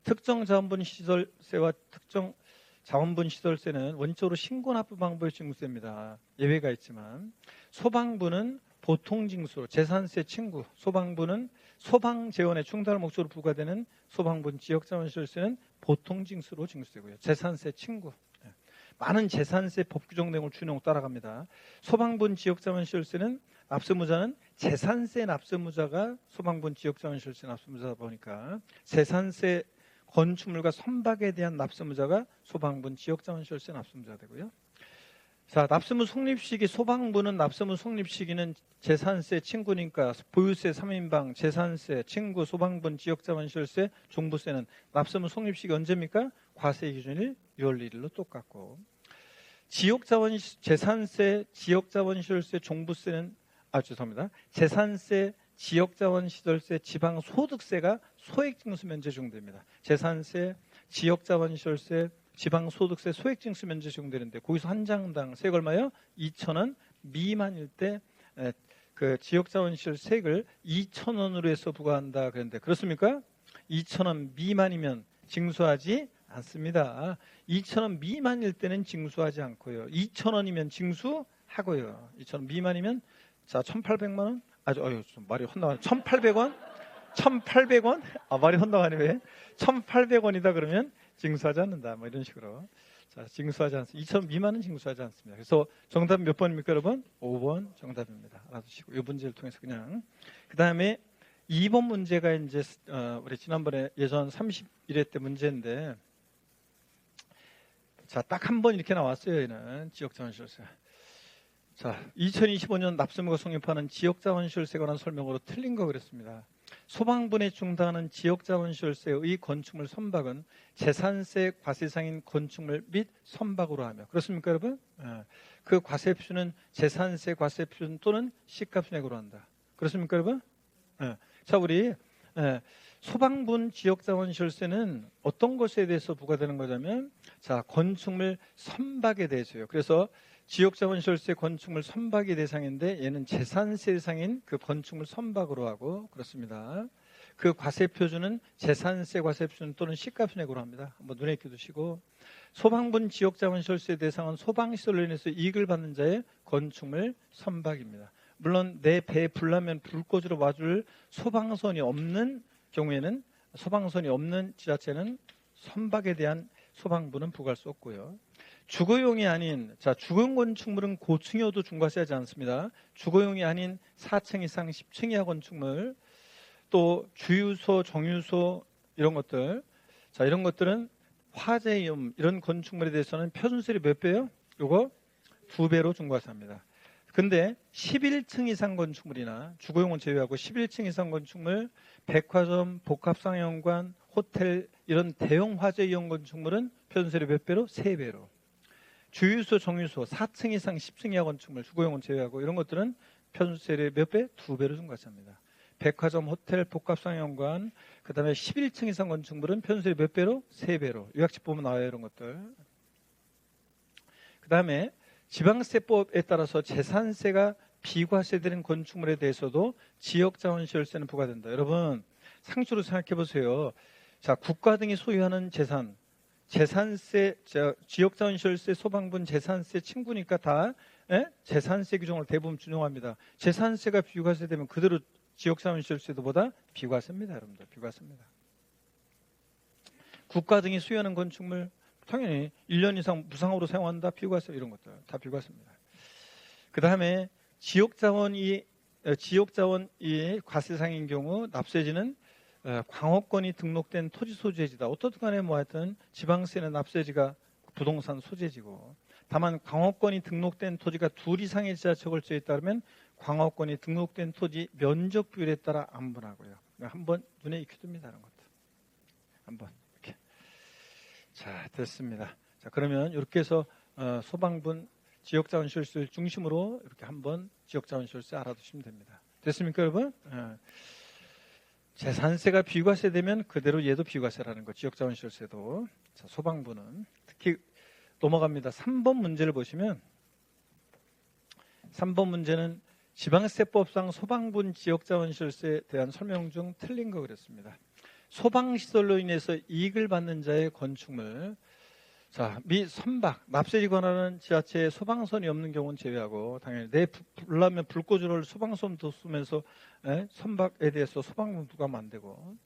특정 자원분 시설세와 특정 자원분 시설세는 원칙적으로 신고납부 방법의 징수세입니다. 예외가 있지만 소방분은 보통징수로 재산세 친구, 소방분은 소방재원의 충당을 목적으로 부과되는 소방분 지역자원시설세는 보통징수로 징수되고요. 재산세 친구. 많은 재산세 법 규정 내용을 준용 따라갑니다. 소방분 지역자원시설세는 납세무자는 재산세 납세무자가 소방분 지역자원시설세 납세무자다 보니까 재산세 건축물과 선박에 대한 납세무자가 소방분 지역자원시설세 납세무자가 되고요. 자, 납세무 성립시기 소방분은 납세무 성립시기는 재산세 친구니까 보유세 3인방, 재산세 친구, 소방분 지역자원시설세, 종부세는 납세무 성립시기 언제입니까? 과세 기준일 6월 1일로 똑같고 지역자원 재산세, 지역자원시설세, 종부세는 죄송합니다. 재산세, 지역자원시설세, 지방소득세가 소액징수 면제 적용됩니다. 재산세, 지역자원시설세, 지방소득세, 소액징수 면제 적용되는데 거기서 한 장당 세액 얼마요? 2,000원 미만일 때 그 지역자원시설 세액을 2,000원으로 해서 부과한다 그랬는데 그렇습니까? 2,000원 미만이면 징수하지 않습니다. 2,000원 미만일 때는 징수하지 않고요. 2,000원이면 징수하고요. 2,000원 미만이면 자 1,800만 원? 말이 혼나가네. 1,800원? 1,800원? 말이 혼나가네 왜? 1,800원이다 그러면 징수하지 않는다. 이런 식으로. 자, 징수하지 않습니다. 2,000원 미만은 징수하지 않습니다. 그래서 정답은 몇 번입니까, 여러분? 5번 정답입니다. 알아두시고 이 문제를 통해서 그냥 그 다음에 2번 문제가 이제 우리 지난번에 예전 31회 때 문제인데 자, 딱 한 번 이렇게 나왔어요. 얘는 지역자원시설세. 자, 2025년 납세무가 성립하는 지역자원시설세에 관한 설명으로 틀린 거 그랬습니다. 소방분에 충당하는 지역자원시설세의 건축물 선박은 재산세 과세상인 건축물 및 선박으로 하며 그렇습니까 여러분? 그 과세표는 재산세 과세표 또는 시가순액으로 한다. 그렇습니까 여러분? 자, 우리 소방분 지역자원시설세는 어떤 것에 대해서 부과되는 거냐면 자, 건축물 선박에 대해서요. 그래서 지역자원시설세 건축물 선박이 대상인데 얘는 재산세 대상인 그 건축물 선박으로 하고 그렇습니다. 그 과세표준은 재산세 과세표준 또는 시가순액으로 합니다. 한번 눈에 익혀두시고 소방분 지역자원시설세 대상은 소방시설로 인해서 이익을 받는 자의 건축물 선박입니다. 물론 내 배에 불나면 불 꽂으러 와줄 소방선이 없는 경우에는 소방선이 없는 지자체는 선박에 대한 소방분은 부과할 수 없고요. 주거용이 아닌 주거용 건축물은 고층이어도 중과세하지 않습니다. 주거용이 아닌 4층 이상 10층 이하 건축물 또 주유소, 정유소 이런 것들 이런 것들은 화재 위험 이런 건축물에 대해서는 표준세율이 몇 배요? 이거 2배로 중과세합니다. 근데 11층 이상 건축물이나 주거용은 제외하고 11층 이상 건축물, 백화점, 복합상영관, 호텔 이런 대형 화재 이용 건축물은 표준세율이 몇 배로? 3배로. 주유소, 정유소, 4층 이상 10층 이하 건축물, 주거용은 제외하고 이런 것들은 표준세율이 몇 배? 2배로 중과세합니다. 백화점, 호텔, 복합상영관, 그 다음에 11층 이상 건축물은 편수율이 몇 배로? 3배로. 요약집 보면 나와요, 이런 것들. 그 다음에 지방세법에 따라서 재산세가 비과세되는 건축물에 대해서도 지역자원시설세는 부과된다. 여러분, 상식으로 생각해 보세요. 자, 국가 등이 소유하는 재산, 재산세, 지역자원시설세, 소방분 재산세 친구니까 다 재산세 규정을 대부분 준용합니다. 재산세가 비과세되면 그대로 지역자원시설세도보다 비과세입니다, 여러분들. 비과세입니다. 국가 등이 소유하는 건축물 당연히 1년 이상 무상으로 사용한다, 비과세 이런 것들 다 비과세입니다. 그 다음에 지역자원이 과세상인 경우 납세지는 광업권이 등록된 토지 소재지다. 어떻든 간에 뭐 하여튼 지방세는 납세지가 부동산 소재지고, 다만 광업권이 등록된 토지가 2 이상의 지자체 걸쳐 있다면 광업권이 등록된 토지 면적 비율에 따라 안분하고요. 한번 눈에 익혀둡니다. 이런 것도 한번 이렇게. 자, 됐습니다. 자, 그러면 이렇게 해서 소방분 지역자원시설세를 중심으로 이렇게 한번 지역자원시설세 알아두시면 됩니다. 됐습니까, 여러분? 재산세가 비과세되면 그대로 얘도 비과세라는 거, 지역자원시설세도. 자, 소방부는 특히 넘어갑니다. 3번 문제를 보시면 3번 문제는 지방세법상 소방분 지역자원시설세에 대한 설명 중 틀린 거 그랬습니다. 소방시설로 인해서 이익을 받는 자의 건축물, 자, 미 선박, 납세지 관할하는 지자체에 소방선이 없는 경우는 제외하고, 당연히 내 불나면 불꽃을 소방선도 쓰면서 선박에 대해서 소방분 부과하면 안 되고,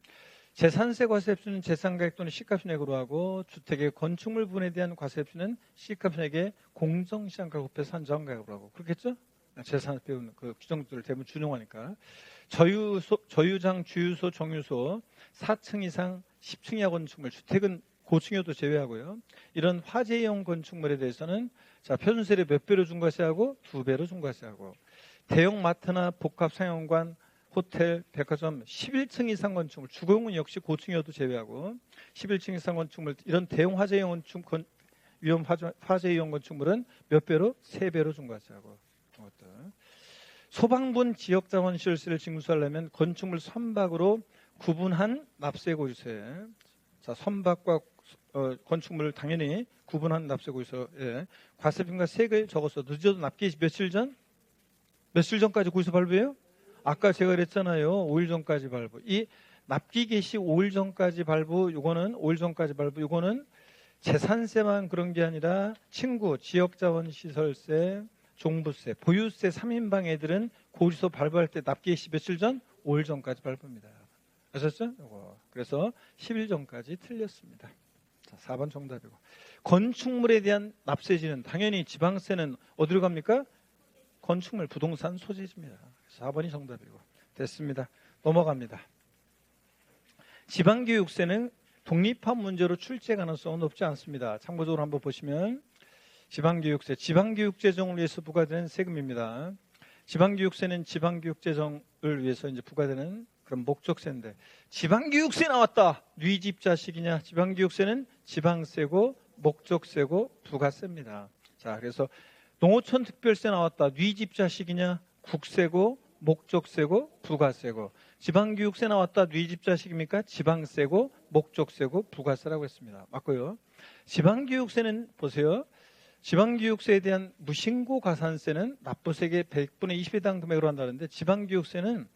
재산세 과세 흡수는 재산가액 또는 시가순액으로 하고, 주택의 건축물 부분에 대한 과세 흡수는 시가순액의 공정시장가 곱해서 산정한 가액으로 하고, 그렇겠죠? 재산세 배우는 그 규정들을 대부분 준용하니까. 저유장, 주유소, 정유소 4층 이상 10층 이하 건축물, 주택은 고층여도 제외하고요. 이런 화재형 건축물에 대해서는 자, 편수세를 몇 배로 중과세하고 2배로 중과세하고, 대형 마트나 복합 상영관, 호텔, 백화점 11층 이상 건축물, 주거용은 역시 고층여도 제외하고 11층 이상 건축물, 이런 대형 화재형 화재형 건축물은 몇 배로? 3배로 중과세하고. 소방분 지역자원시설세를 징수하려면 건축물 선박으로 구분한 납세고유세. 자, 선박과 건축물을 당연히 구분한 납세고유서에 과세금과 세액을 적어서 늦어도 납기 며칠 전? 며칠 전까지 고유서 발부해요? 아까 제가 그랬잖아요. 5일 전까지 발부. 이 납기 개시 5일 전까지 발부, 요거는 5일 전까지 발부, 요거는 재산세만 그런 게 아니라 친구, 지역자원시설세, 종부세, 보유세 3인방 애들은 고유서 발부할 때 납기 개시 며칠 전? 5일 전까지 발부입니다. 아셨죠? 요거. 그래서 10일 전까지 틀렸습니다. 자, 4번 정답이고. 건축물에 대한 납세지는 당연히 지방세는 어디로 갑니까? 건축물, 부동산 소재지입니다. 4번이 정답이고. 됐습니다. 넘어갑니다. 지방교육세는 독립한 문제로 출제 가능성은 높지 않습니다. 참고적으로 한번 보시면 지방교육세, 지방교육재정을 위해서 부과되는 세금입니다. 지방교육세는 지방교육재정을 위해서 이제 부과되는 그런 목적세인데, 지방교육세 나왔다. 네 집 자식이냐? 지방교육세는 지방세고 목적세고 부가세입니다. 자, 그래서 농어촌 특별세 나왔다. 네 집 자식이냐? 국세고 목적세고 부가세고. 지방교육세 나왔다. 네 집 자식입니까? 지방세고 목적세고 부가세라고 했습니다. 맞고요. 지방교육세는 보세요. 지방교육세에 대한 무신고 가산세는 납부세액의 100분의 20에 해당 금액으로 한다는데, 지방교육세는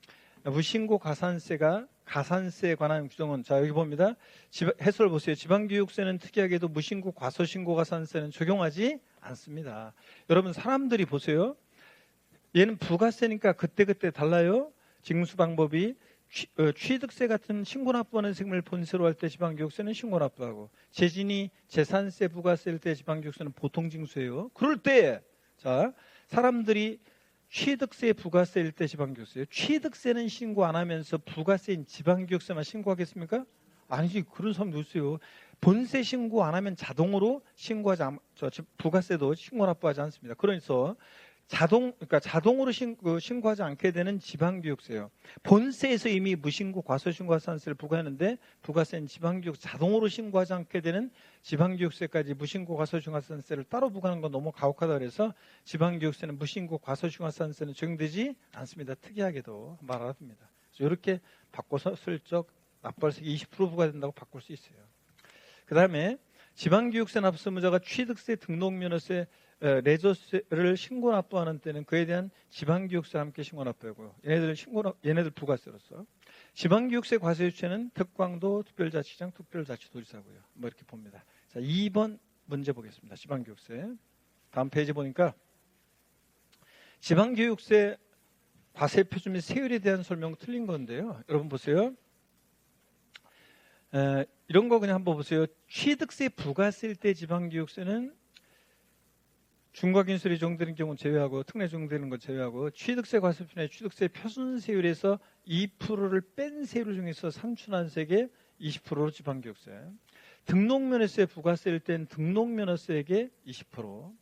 무신고 가산세가 가산세에 관한 규정은, 자, 여기 봅니다. 해설 보세요. 지방교육세는 특이하게도 무신고 과소신고 가산세는 적용하지 않습니다. 여러분, 사람들이 보세요. 얘는 부가세니까 그때그때 달라요. 징수 방법이. 취득세 같은 신고납부하는 세금을 본세로 할 때 지방교육세는 신고납부하고, 재진이 재산세 부가세일 때 지방교육세는 보통징수예요. 그럴 때, 자, 사람들이 취득세 부가세일 때 지방교육세, 취득세는 신고 안 하면서 부가세인 지방교육세만 신고하겠습니까? 아니지. 그런 사람 누구세요? 본세 신고 안 하면 자동으로 부가세도 신고납부하지 않습니다. 그래서 자동으로 신고하지 않게 되는 지방교육세요. 본세에서 이미 무신고 과소신고 가산세를 부과했는데, 부가세는 지방교육 자동으로 신고하지 않게 되는 지방교육세까지 무신고 과소신고 가산세를 따로 부과하는 건 너무 가혹하다 그래서 지방교육세는 무신고 과소신고 가산세는 적용되지 않습니다. 특이하게도 말 알아둡니다. 그래서 이렇게 바꿔서 슬쩍 납부세액이 20% 부과된다고 바꿀 수 있어요. 그 다음에 지방교육세 납세의무자가 취득세, 등록면허세, 레저세를 신고 납부하는 때는 그에 대한 지방교육세 함께 신고 납부하고요. 얘네들 부가세로서. 지방교육세 과세 주체는 특광도, 특별자치장, 특별자치도지사고요. 뭐 이렇게 봅니다. 자, 2번 문제 보겠습니다. 지방교육세. 다음 페이지 보니까 지방교육세 과세 표준 및 세율에 대한 설명 틀린 건데요. 여러분 보세요. 이런 거 그냥 한번 보세요. 취득세 부가세일 때 지방교육세는 중과기준세율이 적용되는 경우는 제외하고 특례 적용되는 건 제외하고 취득세 과세표준의 취득세 표준세율에서 2%를 뺀 세율 중에서 산출한 세액의 20%로 지방교육세. 등록면허세 부가세일 땐 등록면허세액의 20%.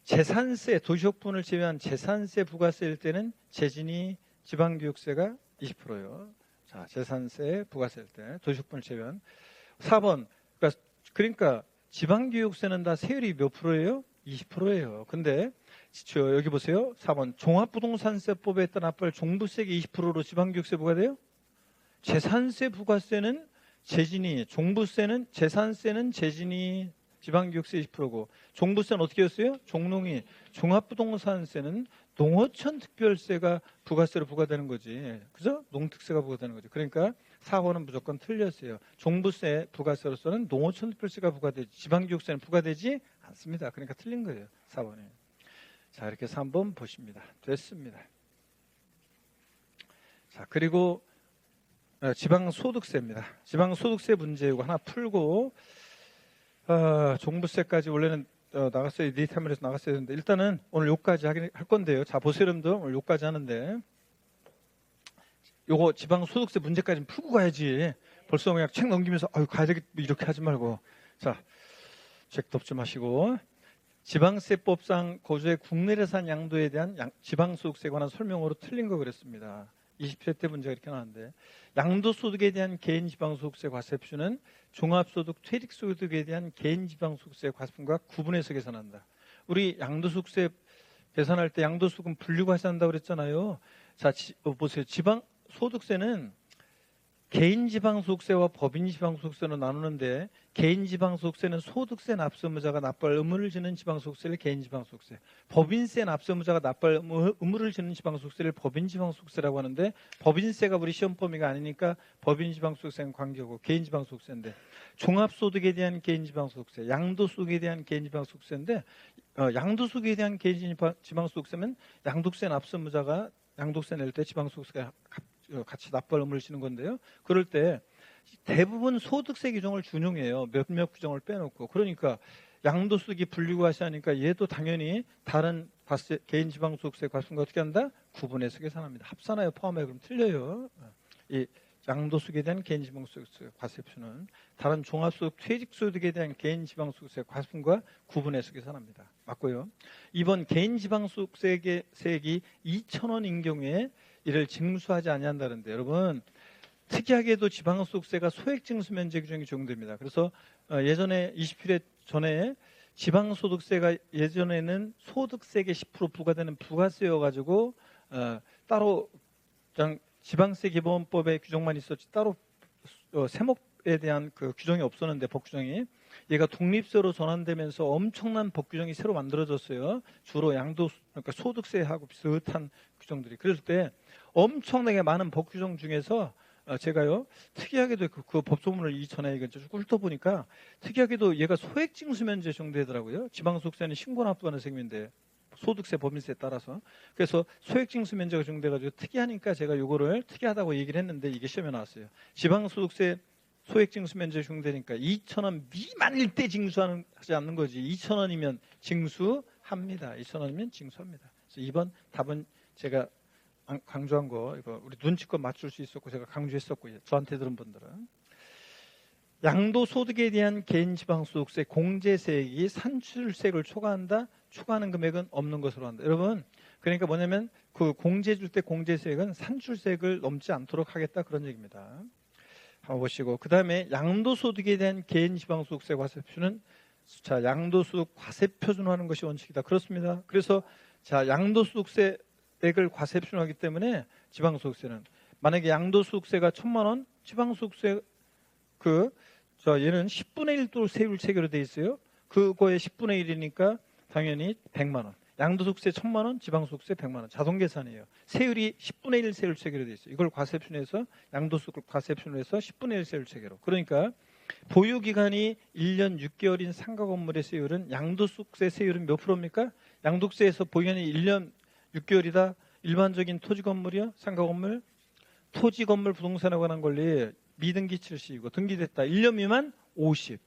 재산세, 도시역분을 제외한 재산세 부가세일 때는 재진이 지방교육세가 20%요. 자, 재산세 부가세일 때 도시역분을 제외한. 4번. 그러니까 지방교육세는 다 세율이 몇 프로예요? 20%예요. 근데 여기 보세요. 4번. 종합부동산세법에 따라 납부할 종부세액이 20%로 지방교육세 부과돼요? 재산세 부가세는 재진이, 종부세는 재산세는 재진이 지방교육세 20%고 종부세는 어떻게 했어요? 종농이. 종합부동산세는 농어촌 특별세가 부가세로 부과되는 거지. 그죠? 농특세가 부과되는 거죠. 그러니까 4번은 무조건 틀렸어요. 종부세 부가세로서는 농어촌 특별세가 부과되지 지방교육세는 부과되지 않습니다. 그러니까 틀린 거예요. 4번에. 자, 이렇게 해서 한번 보십니다. 됐습니다. 자, 그리고 지방소득세입니다. 지방소득세 문제 이거 하나 풀고 종부세까지 원래는 나갔어요. 데이터면에서 나갔어야 되는데 일단은 오늘 요까지 할 건데요. 자, 보세요, 여러분들. 오늘 요까지 하는데 요거 지방소득세 문제까지 풀고 가야지. 벌써 그냥 책 넘기면서 가야 되겠 이렇게 하지 말고. 자, 책 덮지 마시고 지방세법상 고조의 국내래산 양도에 대한 지방소득세에 관한 설명으로 틀린 거 그랬습니다. 20세 때 문제가 이렇게 나왔는데 양도소득에 대한 개인지방소득세 과세표준은 종합소득, 퇴직소득에 대한 개인지방소득세 과세표준과 구분해서 계산한다. 우리 양도소득세 계산할 때 양도소득은 분류과세한다고 그랬잖아요. 자, 보세요. 지방소득세는 개인지방소득세와 법인지방소득세로 나누는데 개인지방소득세는 소득세 납세의무자가 납부할 의무를 지는 지방소득세를 개인지방소득세, 법인세 납세의무자가 납부할 의무를 지는 지방소득세를 법인지방소득세라고 하는데 법인세가 우리 시험 범위가 아니니까 법인지방소득세는 관계고 개인지방소득세인데 종합소득에 대한 개인지방소득세, 양도소득에 대한 개인지방소득세인데 양도소득에 대한 개인지방소득세면 양도세 납세의무자가 양도세 낼 때 지방소득세가 같이 납부할 의무를 지는 건데요. 그럴 때 대부분 소득세 규정을 준용해요. 몇몇 규정을 빼놓고. 그러니까 양도소득이 분류과세하니까 얘도 당연히 다른 개인지방소득세 과세표준과 어떻게 한다? 구분해서 계산합니다. 합산하여 포함해 그럼 틀려요. 이 양도소득에 대한 개인지방소득세 과세표준은 다른 종합소득, 퇴직소득에 대한 개인지방소득세 과세표준과 구분해서 계산합니다. 맞고요. 이번 개인지방소득세액이 2,000원인 경우에 이를 징수하지 아니한다는데 여러분 특이하게도 지방소득세가 소액징수면제 규정이 적용됩니다. 그래서 예전에 20일에 전에 지방소득세가 예전에는 소득세액의 10% 부과되는 부가세여가지고 따로 그냥 지방세 기본법의 규정만 있었지 따로 세목에 대한 그 규정이 없었는데 법 규정이 얘가 독립세로 전환되면서 엄청난 법 규정이 새로 만들어졌어요. 주로 그러니까 소득세하고 비슷한 규정들이. 그럴 때 엄청나게 많은 법 규정 중에서 제가요 특이하게도 그 법조문을 이전에 이거 쭉 훑어보니까 특이하게도 얘가 소액징수면제 적용되더라고요. 지방소득세는 신고납부하는 세금인데 소득세, 법인세에 따라서. 그래서 소액징수면제가 적용돼가지고 특이하니까 제가 요거를 특이하다고 얘기를 했는데 이게 시험에 나왔어요. 지방소득세 소액징수면제 적용되니까 2,000원 미만일 때 징수하지 않는 거지. 2,000원이면 징수합니다. 2,000원이면 징수합니다. 그래서 2번 답은 제가 강조한 거 이거 우리 눈치껏 맞출 수 있었고 제가 강조했었고 저한테 들은 분들은 양도소득에 대한 개인지방소득세 공제세액이 산출세액을 초과한다. 초과하는 금액은 없는 것으로 한다. 여러분 그러니까 뭐냐면 그 공제 줄 때 공제세액은 산출세액을 넘지 않도록 하겠다 그런 얘기입니다. 한번 보시고 그 다음에 양도소득에 대한 개인지방소득세 과세표준은 자 양도소득 과세표준화하는 것이 원칙이다. 그렇습니다. 그래서 자 양도소득세액을 과세표준화하기 때문에 지방소득세는 만약에 양도소득세가 1,000만 원, 지방소득세 얘는 10분의 1도 세율 체계로 돼 있어요. 그거의 10분의 1이니까 당연히 100만 원. 양도소득세 1,000만 원, 지방소득세 100만 원. 자동 계산이에요. 세율이 10분의 1 세율 체계로 돼 있어요. 이걸 과세표준해서 양도소득 과세표준을 해서 10분의 1 세율 체계로. 그러니까 보유 기간이 1년 6개월인 상가 건물의 세율은 양도소득세 세율은 몇 프로입니까? 양도세에서 보유 기간이 1년 6개월이다. 일반적인 토지 건물이요? 상가 건물? 토지 건물 부동산에 관한 권리 미등기 70이고 등기됐다. 1년 미만 50.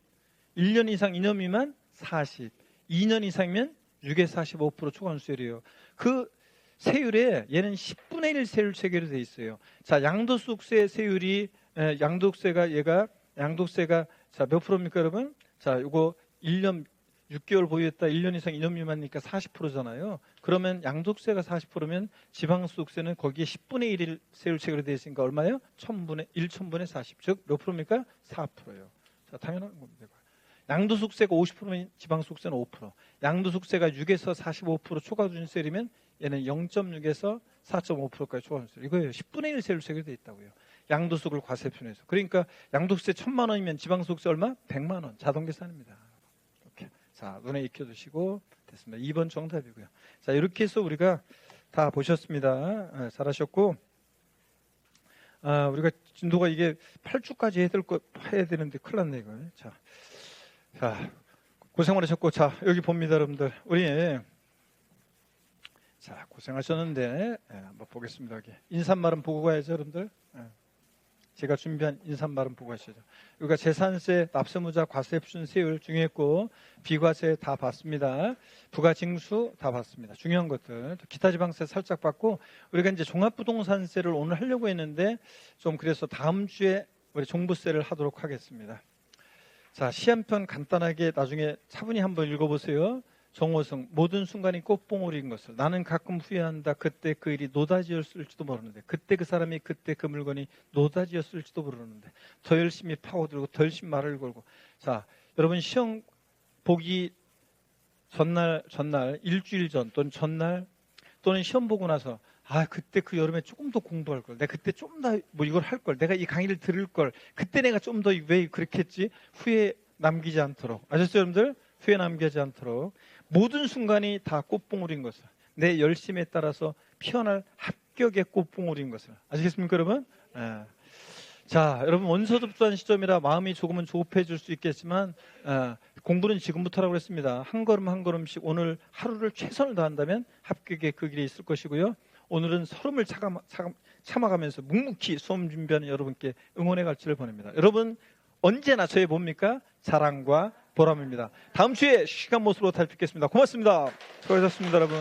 1년 이상 2년 미만 40. 2년 이상이면 6에 45% 초과세율이에요. 그 세율에 얘는 10분의 1 세율 체계로 돼 있어요. 자, 양도소득세 세율이 양도세가 자, 몇 프로입니까, 여러분? 자, 요거 1년 6개월 보유했다. 1년 이상 2년 미만이니까 40%잖아요. 그러면 양도세가 40%면 지방소득세는 거기에 10분의 1 세율 체계로 되어 있으니까 얼마예요? 1,000분의 40. 즉 몇 프로입니까? 4%예요. 자, 당연한 겁니다. 양도소득세가 50%면 지방소득세는 5%. 양도소득세가 6에서 45% 초과준세율이면 얘는 0.6에서 4.5%까지 초과준세율. 이거예요. 10분의 1 세율 체계로 되어 있다고요. 양도소득을 과세표준해서. 그러니까 양도소득세 1,000만 원이면 지방소득세 얼마? 100만 원. 자동 계산입니다. 이렇게. 자, 눈에 익혀두시고 됐습니다. 2번 정답이고요. 자, 이렇게 해서 우리가 다 보셨습니다. 잘하셨고, 우리가 진도가 이게 8주까지 해야 되는데 큰일 났네 이거. 자, 고생 많으셨고, 자, 여기 봅니다, 여러분들. 우리 자, 고생하셨는데 한번 보겠습니다. 여기 인사말은 보고 가야죠, 여러분들. 제가 준비한 인사말은 보고 가시죠. 우리가 재산세, 납세무자, 과세표준 세율 중요했고, 비과세 다 봤습니다. 부가징수 다 봤습니다. 중요한 것들. 기타 지방세 살짝 봤고, 우리가 이제 종합부동산세를 오늘 하려고 했는데 좀 그래서 다음 주에 우리 종부세를 하도록 하겠습니다. 자, 시 한 편 간단하게 나중에 차분히 한번 읽어보세요. 정호성, 모든 순간이 꽃봉오리인 것을 나는 가끔 후회한다. 그때 그 일이 노다지였을지도 모르는데, 그때 그 사람이 그때 그 물건이 노다지였을지도 모르는데, 더 열심히 파고들고 더 열심히 말을 걸고. 자, 여러분 시험 보기 전날 일주일 전 또는 전날 또는 시험 보고 나서 그때 그 여름에 조금 더 공부할 걸, 내가 그때 좀 더 뭐 이걸 할 걸, 내가 이 강의를 들을 걸, 그때 내가 좀 더 왜 그렇게 했지, 후회 남기지 않도록. 아셨죠, 여러분들? 후회 남기지 않도록 모든 순간이 다 꽃봉오리인 것을, 내 열심에 따라서 피어날 합격의 꽃봉오리인 것을. 아시겠습니까, 여러분? 자, 여러분 원서 접수한 시점이라 마음이 조금은 조급해질 수 있겠지만 공부는 지금부터라고 했습니다. 한 걸음 한 걸음씩 오늘 하루를 최선을 다한다면 합격의 그 길에 있을 것이고요. 오늘은 설움을 참아가면서 묵묵히 수험 준비하는 여러분께 응원의 갈채를 보냅니다. 여러분 언제나 저의 뭡니까? 자랑과 보람입니다. 다음 주에 시간 모습으로 다시 뵙겠습니다. 고맙습니다. 수고하셨습니다, 여러분.